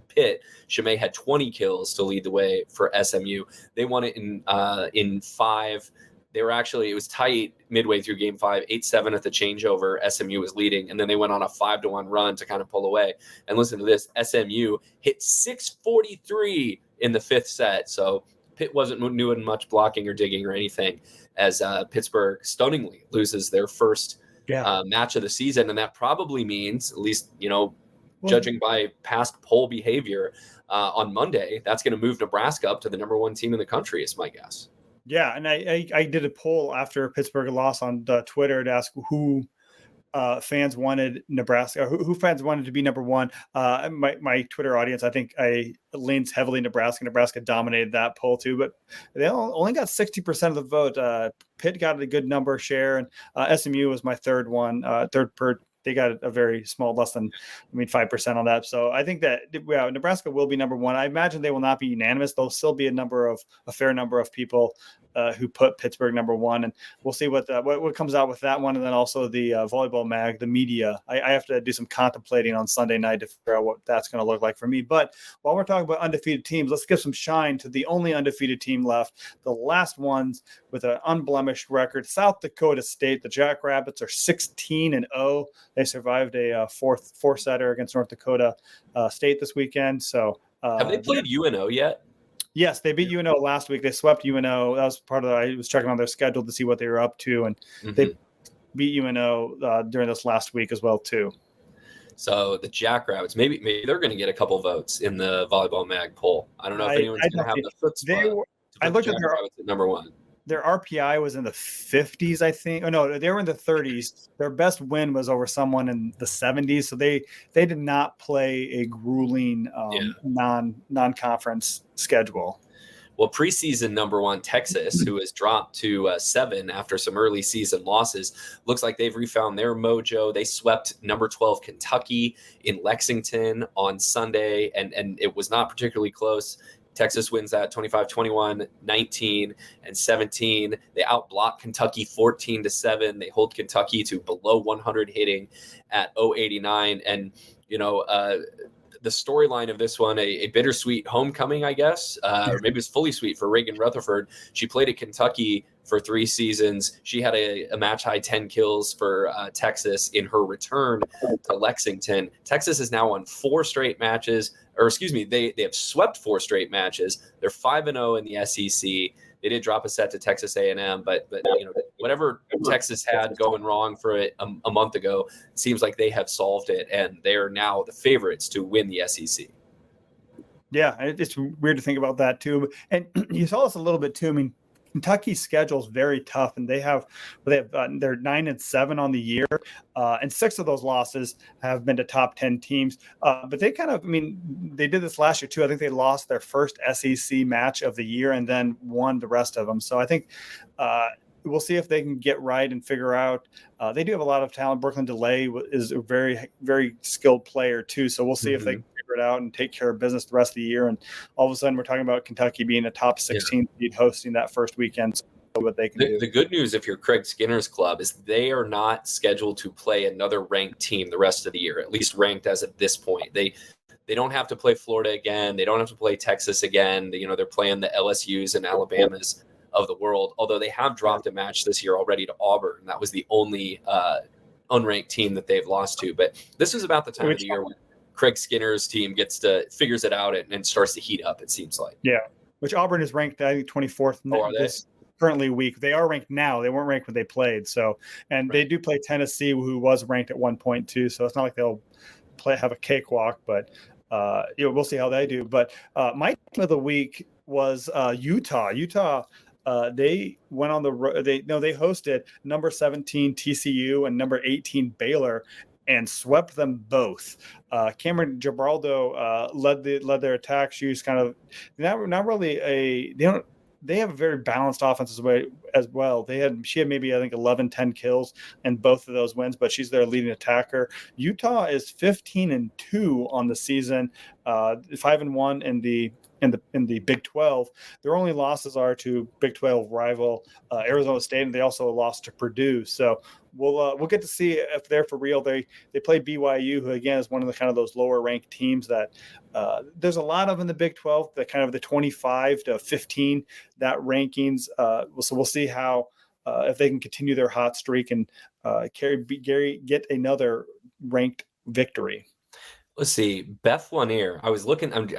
Pitt, Shimei had 20 kills to lead the way for SMU. They won it in 5. It was tight midway through game 5, 8-7 at the changeover. SMU was leading, and then they went on a 5-1 run to kind of pull away. And listen to this, SMU hit 643 in the 5th set. So Pitt wasn't doing much blocking or digging or anything, as Pittsburgh stunningly loses their first match of the season. And that probably means, at least, judging by past poll behavior on Monday, that's going to move Nebraska up to the number 1 team in the country, is my guess. Yeah, and I did a poll after Pittsburgh lost on Twitter to ask who fans wanted Nebraska, who fans wanted to be number 1. My Twitter audience, I think I leans heavily Nebraska. Nebraska dominated that poll too, but they only got 60% of the vote. Pitt got a good number share, and SMU was my third one, they got a very small, less than 5% on that. So I think that Nebraska will be number 1. I imagine they will not be unanimous. There'll still be a fair number of people who put Pittsburgh number 1, and we'll see what comes out with that one. And then also the volleyball mag, the media. I have to do some contemplating on Sunday night to figure out what that's going to look like for me. But while we're talking about undefeated teams, let's give some shine to the only undefeated team left, the last ones with an unblemished record, South Dakota State. The Jackrabbits are 16-0. They survived a four-setter against North Dakota State this weekend. So have they played UNO yet? Yes, they beat UNO last week. They swept UNO. That was part of I was checking on their schedule to see what they were up to, and they beat UNO during this last week as well too. So the Jackrabbits, maybe they're going to get a couple votes in the volleyball mag poll. I don't know if anyone's going to have the foot spot. I looked at their number 1. Their RPI was in the 50s, I think. Oh no, they were in the 30s. Their best win was over someone in the 70s. So they did not play a grueling non-conference schedule. Well, preseason number 1 Texas, who has dropped to 7 after some early season losses, looks like they've refound their mojo. They swept number 12 Kentucky in Lexington on Sunday, and it was not particularly close. Texas wins that 25-21, 19, and 17. They outblock Kentucky 14-7. They hold Kentucky to below 100 hitting at 089. And, the storyline of this one, a bittersweet homecoming, I guess, or maybe it's fully sweet for Reagan Rutherford. She played at Kentucky for 3 seasons. She had a match-high 10 kills for Texas in her return to Lexington. Texas is now won 4 straight matches, they have swept 4 straight matches. They're 5-0 in the SEC. They did drop a set to Texas A&M, but whatever Texas had going wrong for it a month ago, it seems like they have solved it, and they are now the favorites to win the SEC. Yeah, it's weird to think about that too. And you saw this a little bit too. Kentucky's schedule is very tough, and they're 9-7 on the year, and 6 of those losses have been to top 10 teams. But they they did this last year too. I think they lost their first SEC match of the year and then won the rest of them. So I think we'll see if they can get right and figure out. They do have a lot of talent. Brooklyn DeLay is a very, very skilled player too. So we'll see if they can figure it out and take care of business the rest of the year. And all of a sudden, we're talking about Kentucky being a top 16 seed hosting that first weekend. So what they can do. The good news, if you're Craig Skinner's club, is they are not scheduled to play another ranked team the rest of the year, at least ranked as of this point. They don't have to play Florida again. They don't have to play Texas again. They're playing the LSUs and Alabamas of the world, although they have dropped a match this year already to Auburn. That was the only unranked team that they've lost to. But this is about the time of the year when Craig Skinner's team figures it out and starts to heat up, it seems like. Yeah, which Auburn is ranked, I think, 24th this currently week. They are ranked now. They weren't ranked when they played. So, and they do play Tennessee, who was ranked at 1.2. So it's not like they'll have a cakewalk, but we'll see how they do. But my team of the week was Utah. Utah They went on the road. They hosted number 17 TCU and number 18 Baylor, and swept them both. Cameron Gibraldo led their attack. She was kind of not really they have a very balanced offense as well. She had maybe, I think, 10 kills in both of those wins, but she's their leading attacker. Utah is 15-2 on the season, 5-1 in the Big 12. Their only losses are to Big 12 rival Arizona State, and they also lost to Purdue. So we'll get to see if they're for real. They play BYU, who again is one of the kind of those lower ranked teams that there's a lot of in the Big 12, the kind of the 25 to 15 that rankings. So we'll see how if they can continue their hot streak and get another ranked victory. Let's see. Beth Lanier. I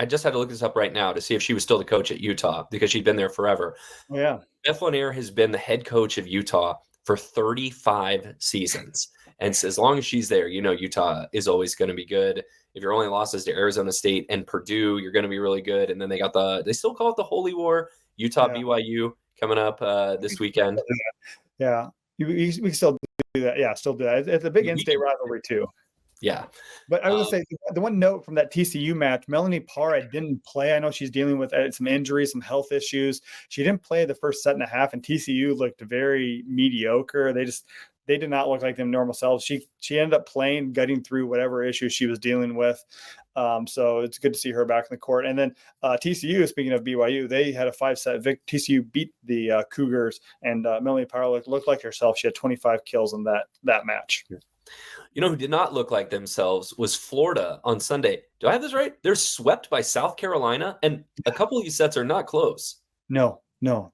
just had to look this up right now to see if she was still the coach at Utah because she'd been there forever. Oh, yeah. Beth Lanier has been the head coach of Utah for 35 seasons. And so as long as she's there, Utah is always going to be good. If your only losses to Arizona State and Purdue, you're going to be really good. And then they still call it the Holy War, Utah BYU coming up this weekend. Yeah. We can still do that. Yeah, still do that. It's a big in-state rivalry too. Yeah. But I was going to say, the one note from that TCU match, Melanie Parra didn't play. I know she's dealing with some injuries, some health issues. She didn't play the first set and a half, and TCU looked very mediocre. They did not look like them normal selves. She ended up playing, gutting through whatever issues she was dealing with. So it's good to see her back in the court. And then TCU, speaking of BYU, they had a 5-set victory. TCU beat the Cougars, and Melanie Parra looked like herself. She had 25 kills in that match. Who did not look like themselves was Florida on Sunday. Do I have this right? They're swept by South Carolina, and a couple of these sets are not close. No,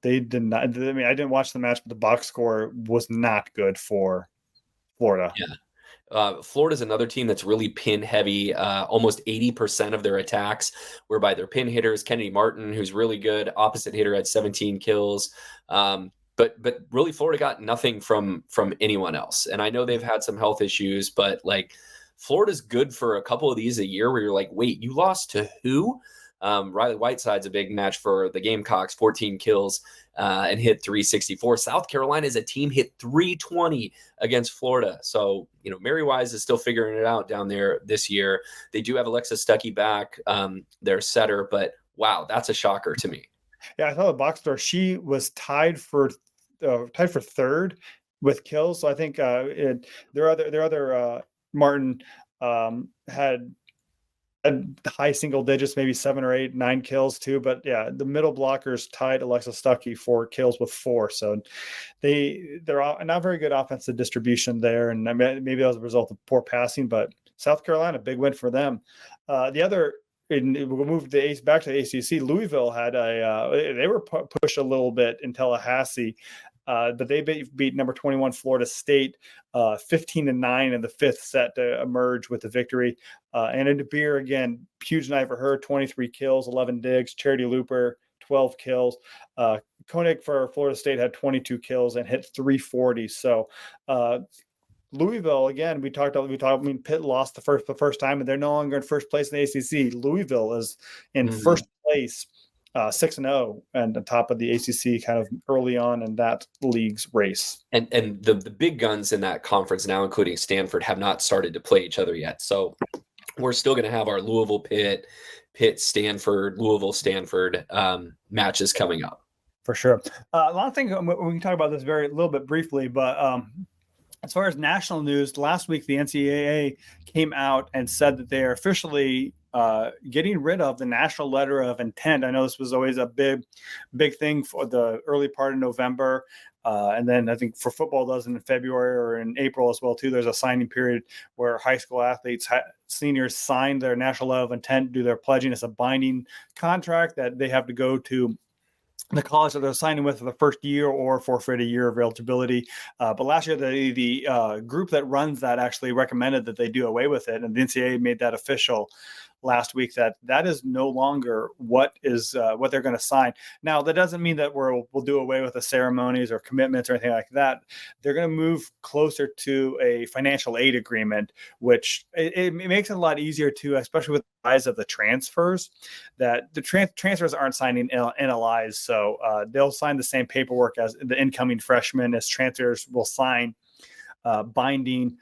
they did not. I mean, I didn't watch the match, but the box score was not good for Florida. Yeah. Florida's another team that's really pin heavy. Almost 80% of their attacks were by their pin hitters. Kennedy Martin, who's really good, opposite hitter, had 17 kills. But really, Florida got nothing from anyone else. And I know they've had some health issues, but Florida's good for a couple of these a year where you're like, wait, you lost to who? Riley Whiteside's a big match for the Gamecocks, 14 kills and hit 364. South Carolina as a team hit 320 against Florida. So, Mary Wise is still figuring it out down there this year. They do have Alexa Stuckey back, their setter, but wow, that's a shocker to me. Yeah, I saw the box score. She was tied for third with kills. So I think their other Martin had high single digits, maybe 7 or 8, 9 kills too. But yeah, the middle blockers tied Alexa Stuckey for kills with 4. So they're not very good offensive distribution there, and maybe that was a result of poor passing. But South Carolina, big win for them. The other. We'll move back to the ACC. Louisville had they were pushed a little bit in Tallahassee, but they beat number 21 Florida State 15-9 in the 5th set to emerge with the victory. Anna DeBeer, again, huge night for her, 23 kills, 11 digs. Charity Looper, 12 kills. Koenig for Florida State had 22 kills and hit 340. So Louisville, again, we talked. I mean, Pitt lost the first time, and they're no longer in first place in the ACC. Louisville is in first place, 6-0, and on top of the ACC, kind of early on in that league's race. And the big guns in that conference now, including Stanford, have not started to play each other yet. So we're still going to have our Louisville Pitt Stanford, Louisville Stanford matches coming up for sure. A lot of things we can talk about this very little bit briefly, but. As far as national news, last week the NCAA came out and said that they are officially getting rid of the national letter of intent. I know this was always a big thing for the early part of November. And then I think for football does in February or in April as well, too. There's a signing period where high school athletes, seniors sign their national letter of intent, do their pledging. It's a binding contract that they have to go to the college that they're signing with for the first year or forfeit a year of eligibility. But last year, the group that runs that actually recommended that they do away with it, and the NCAA made that official last week that is no longer what they're going to sign. Now, that doesn't mean that we'll do away with the ceremonies or commitments or anything like that. They're going to move closer to a financial aid agreement, which it makes it a lot easier to, especially with the rise of the transfers, that the transfers aren't signing NLIs. So they'll sign the same paperwork as the incoming freshmen, as transfers will sign binding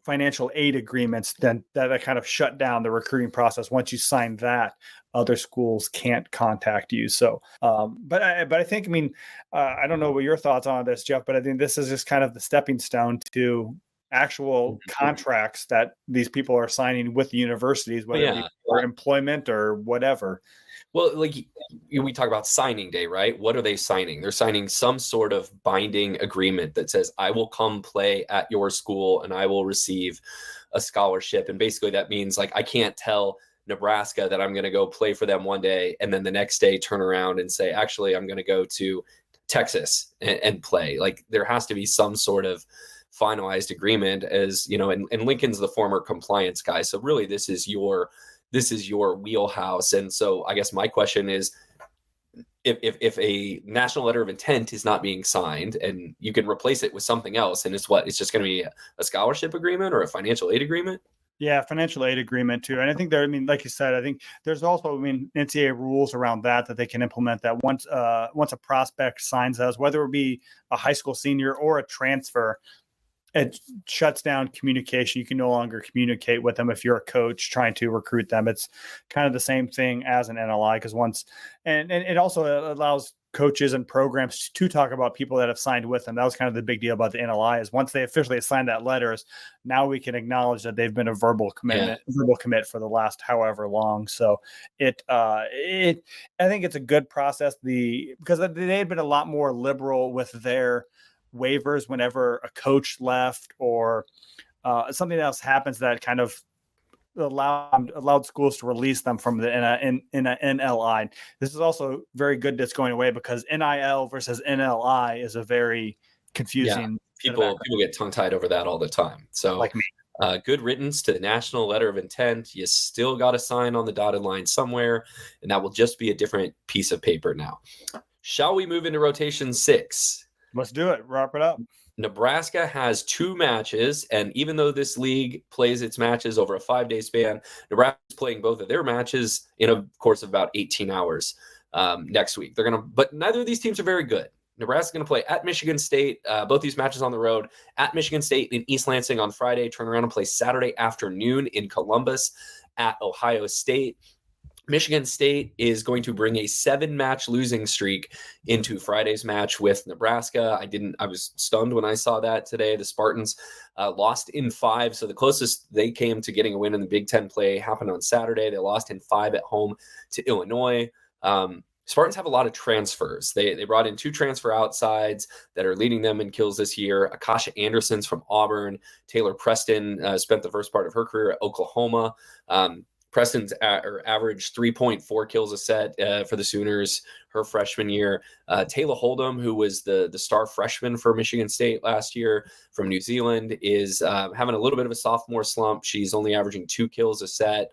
financial aid agreements then that kind of shut down the recruiting process. Once you sign that, other schools can't contact you. So, but I think, I don't know what your thoughts on this, Jeff, but I think this is just kind of the stepping stone to actual contracts that these people are signing with the universities, whether it be for employment or whatever. Well, like we talk about signing day, right? What are they signing? They're signing some sort of binding agreement that says, I will come play at your school and I will receive a scholarship. And basically that means, like, I can't tell Nebraska that I'm going to go play for them one day and then the next day turn around and say, actually, I'm going to go to Texas and play. Like, there has to be some sort of finalized agreement, as you know, and Lincoln's the former compliance guy. So really this is your wheelhouse. And so I guess my question is, if a national letter of intent is not being signed and you can replace it with something else, and it's just going to be a scholarship agreement or a financial aid agreement? Yeah, financial aid agreement too. And I think there, like you said, I think there's also, NCAA rules around that they can implement, that once a prospect signs us, whether it be a high school senior or a transfer, it shuts down communication. You can no longer communicate with them if you're a coach trying to recruit them. It's kind of the same thing as an NLI, because and it also allows coaches and programs to talk about people that have signed with them. That was kind of the big deal about the NLI, is once they officially signed that letters, now we can acknowledge that they've been a verbal commit for the last however long. So I think it's a good process. Because they had been a lot more liberal with their waivers whenever a coach left or something else happens that kind of allowed schools to release them from the NLI. This is also very good that's going away, because NIL versus NLI is a very confusing. Yeah, people get tongue-tied over that all the time. So like me. Good riddance to the national letter of intent. You still got to sign on the dotted line somewhere, and that will just be a different piece of paper now. Shall we move into rotation 6? Let's do it. Wrap it up. Nebraska has 2 matches, and even though this league plays its matches over a 5-day span, Nebraska is playing both of their matches in a course of about 18 hours next week. But neither of these teams are very good. Nebraska's going to play at Michigan State, both these matches on the road, at Michigan State in East Lansing on Friday, turn around and play Saturday afternoon in Columbus at Ohio State. Michigan State is going to bring a 7-match losing streak into Friday's match with Nebraska. I was stunned when I saw that today. The Spartans lost in 5. So the closest they came to getting a win in the Big Ten play happened on Saturday. They lost in 5 at home to Illinois. Spartans have a lot of transfers. They brought in 2 transfer outsides that are leading them in kills this year. Akasha Anderson's from Auburn. Taylor Preston spent the first part of her career at Oklahoma. Preston's averaged 3.4 kills a set for the Sooners her freshman year. Taylor Hold'em, who was the star freshman for Michigan State last year from New Zealand, is having a little bit of a sophomore slump. She's only averaging 2 kills a set.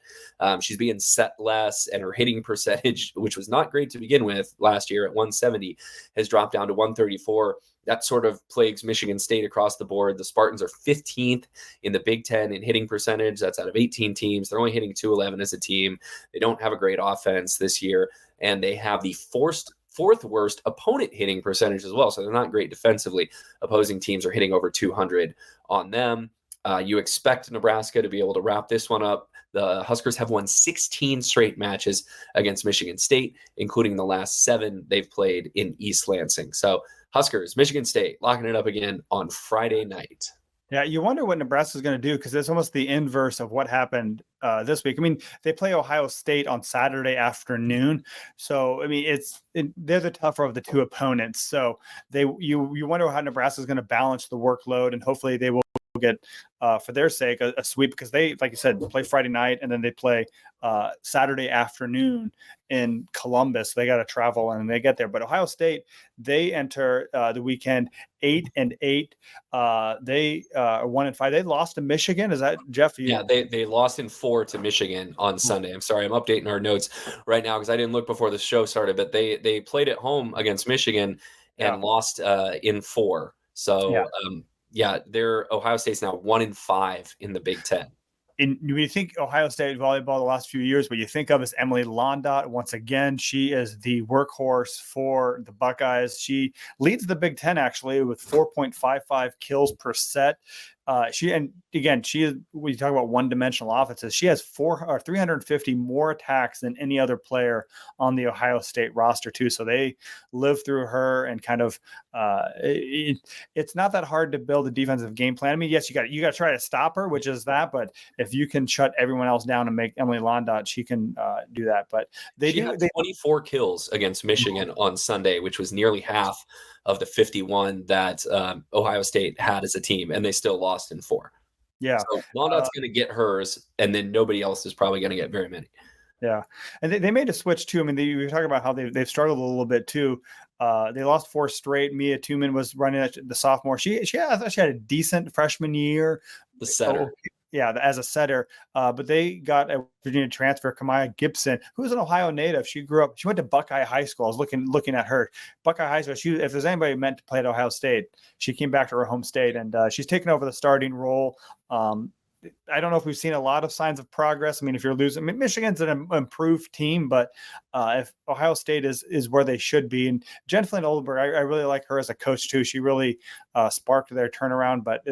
She's being set less, and her hitting percentage, which was not great to begin with last year at 170, has dropped down to 134. That sort of plagues Michigan State across the board. The Spartans are 15th in the Big Ten in hitting percentage. That's out of 18 teams. They're only hitting 211 as a team. They don't have a great offense this year, and they have the fourth worst opponent hitting percentage as well. So they're not great defensively. Opposing teams are hitting over 200 on them. You expect Nebraska to be able to wrap this one up. The Huskers have won 16 straight matches against Michigan State, including the last 7 they've played in East Lansing. So Huskers, Michigan State, locking it up again on Friday night. Yeah, you wonder what Nebraska's going to do, because it's almost the inverse of what happened this week. They play Ohio State on Saturday afternoon. So, they're the tougher of the 2 opponents. So you wonder how Nebraska's going to balance the workload, and hopefully they will get for their sake a sweep, because they, like you said, play Friday night and then they play Saturday afternoon in Columbus. They got to travel and they get there. But Ohio State, they enter the weekend 8-8. They are 1-5. They lost to Michigan. Is that, Jeff? Yeah, they lost in 4 to Michigan on Sunday. I'm sorry, I'm updating our notes right now because I didn't look before the show started. But they played at home against Michigan and lost in 4. So they're Ohio State's now 1-5 in the Big Ten. And when you think Ohio State volleyball the last few years, what you think of is Emily Londat. Once again, she is the workhorse for the Buckeyes. She leads the Big Ten actually with 4.55 kills per set. When you talk about one-dimensional offenses, she has 350 more attacks than any other player on the Ohio State roster too. So they live through her, and kind of it's not that hard to build a defensive game plan. I mean, yes, you got to try to stop her, which is that. But if you can shut everyone else down and make Emily Londat, she can do that. But she had 24 kills against Michigan on Sunday, which was nearly half of the 51 that Ohio State had as a team, and they still lost in 4. Yeah. So Londat's going to get hers, and then nobody else is probably going to get very many. Yeah. And they made a switch too. I mean, we were talking about how they've struggled a little bit too. They lost 4 straight. Mia Tuman was running the sophomore. She had a decent freshman year. The setter. As a setter, but they got a Virginia transfer, Kamaya Gibson, who's an Ohio native. She went to Buckeye High School. I was looking at her. Buckeye High School. If there's anybody meant to play at Ohio State, she came back to her home state, and she's taken over the starting role. I don't know if we've seen a lot of signs of progress. I mean, if you're losing, Michigan's an improved team, but if Ohio State is where they should be, and Jen Flynn Oldenburg, I really like her as a coach too. She really sparked their turnaround, but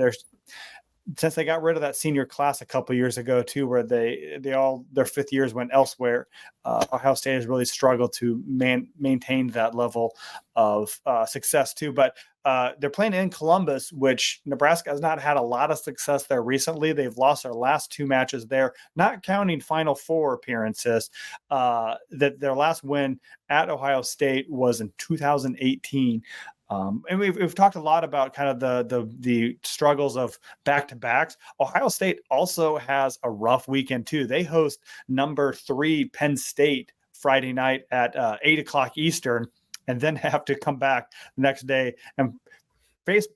since they got rid of that senior class a couple of years ago too, where they all their 5th years went elsewhere, Ohio State has really struggled to maintain that level of success too. But they're playing in Columbus, which Nebraska has not had a lot of success there recently. They've lost their last 2 matches there, not counting Final Four appearances. That their last win at Ohio State was in 2018. And we've talked a lot about kind of the struggles of back-to-backs. Ohio State also has a rough weekend too. They host number 3 Penn State Friday night at 8:00 Eastern, and then have to come back the next day and face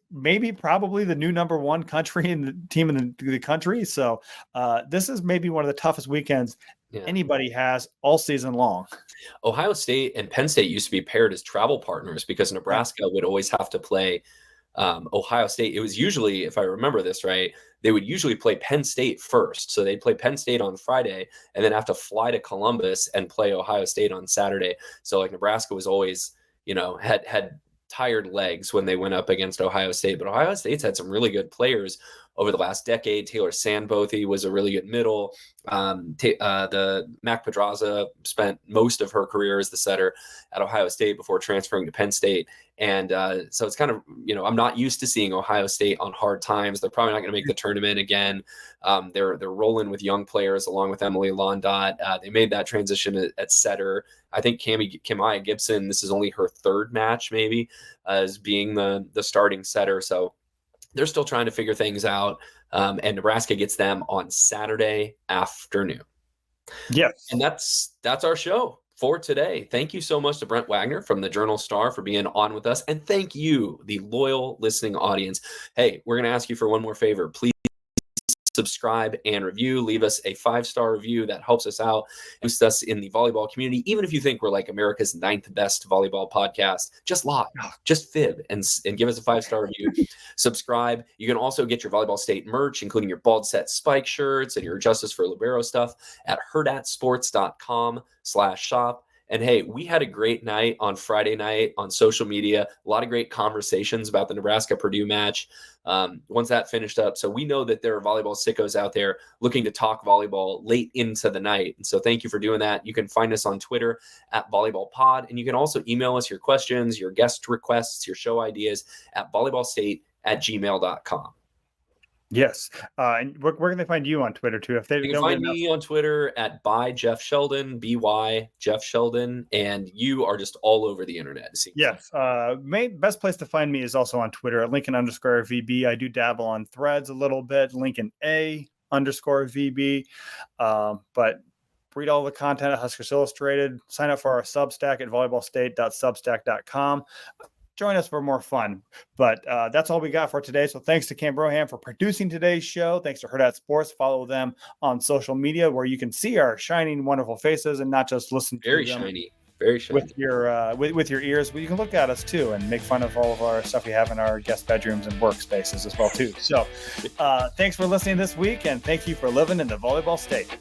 probably the new number 1 country in the team in the country. So this is maybe one of the toughest weekends anybody has all season long. Ohio State and Penn State used to be paired as travel partners because Nebraska would always have to play Ohio State. It was usually, if I remember this right, they would usually play Penn State first. So they'd play Penn State on Friday and then have to fly to Columbus and play Ohio State on Saturday. So like Nebraska was always, had tired legs when they went up against Ohio State, but Ohio State's had some really good players over the last decade. Taylor Sandbothy was a really good middle. The Mac Pedraza spent most of her career as the setter at Ohio State before transferring to Penn State. And so it's kind of, I'm not used to seeing Ohio State on hard times. They're probably not going to make the tournament again. They're rolling with young players along with Emily Londat. They made that transition at setter. I think Kamaya Gibson, this is only her 3rd match maybe as being the starting setter. So they're still trying to figure things out. And Nebraska gets them on Saturday afternoon. Yes. And that's our show for today. Thank you so much to Brent Wagner from the Journal-Star for being on with us. And thank you, the loyal listening audience. Hey, we're going to ask you for one more favor. Please subscribe and review. Leave us a 5-star review. That helps us out, boosts us in the volleyball community. Even if you think we're like America's 9th best volleyball podcast, just lie, just fib and give us a 5-star review. Subscribe. You can also get your Volleyball State merch, including your Bald Set Spike shirts and your Justice for Libero stuff at hurrdatsports.com/shop. And hey, we had a great night on Friday night on social media. A lot of great conversations about the Nebraska-Purdue match once that finished up. So we know that there are volleyball sickos out there looking to talk volleyball late into the night. And so thank you for doing that. You can find us on Twitter at VolleyballPod. And you can also email us your questions, your guest requests, your show ideas at volleyballstate@gmail.com. Yes. And where can they find you on Twitter too? If they You can find me on Twitter at @Jeff Sheldon, BY Jeff Sheldon, and you are just all over the internet. Yes. Best place to find me is also on Twitter at Lincoln_VB. I do dabble on Threads a little bit, Lincoln_VB. But read all the content at Huskers Illustrated. Sign up for our Substack at volleyballstate.substack.com. Join us for more fun. But that's all we got for today. So thanks to Kahm Broham for producing today's show. Thanks to Hurrdat Sports. Follow them on social media where you can see our shining, wonderful faces and not just listen to them. Very shiny. With your ears. But you can look at us too and make fun of all of our stuff we have in our guest bedrooms and workspaces as well too. So thanks for listening this week, and thank you for living in the Volleyball State.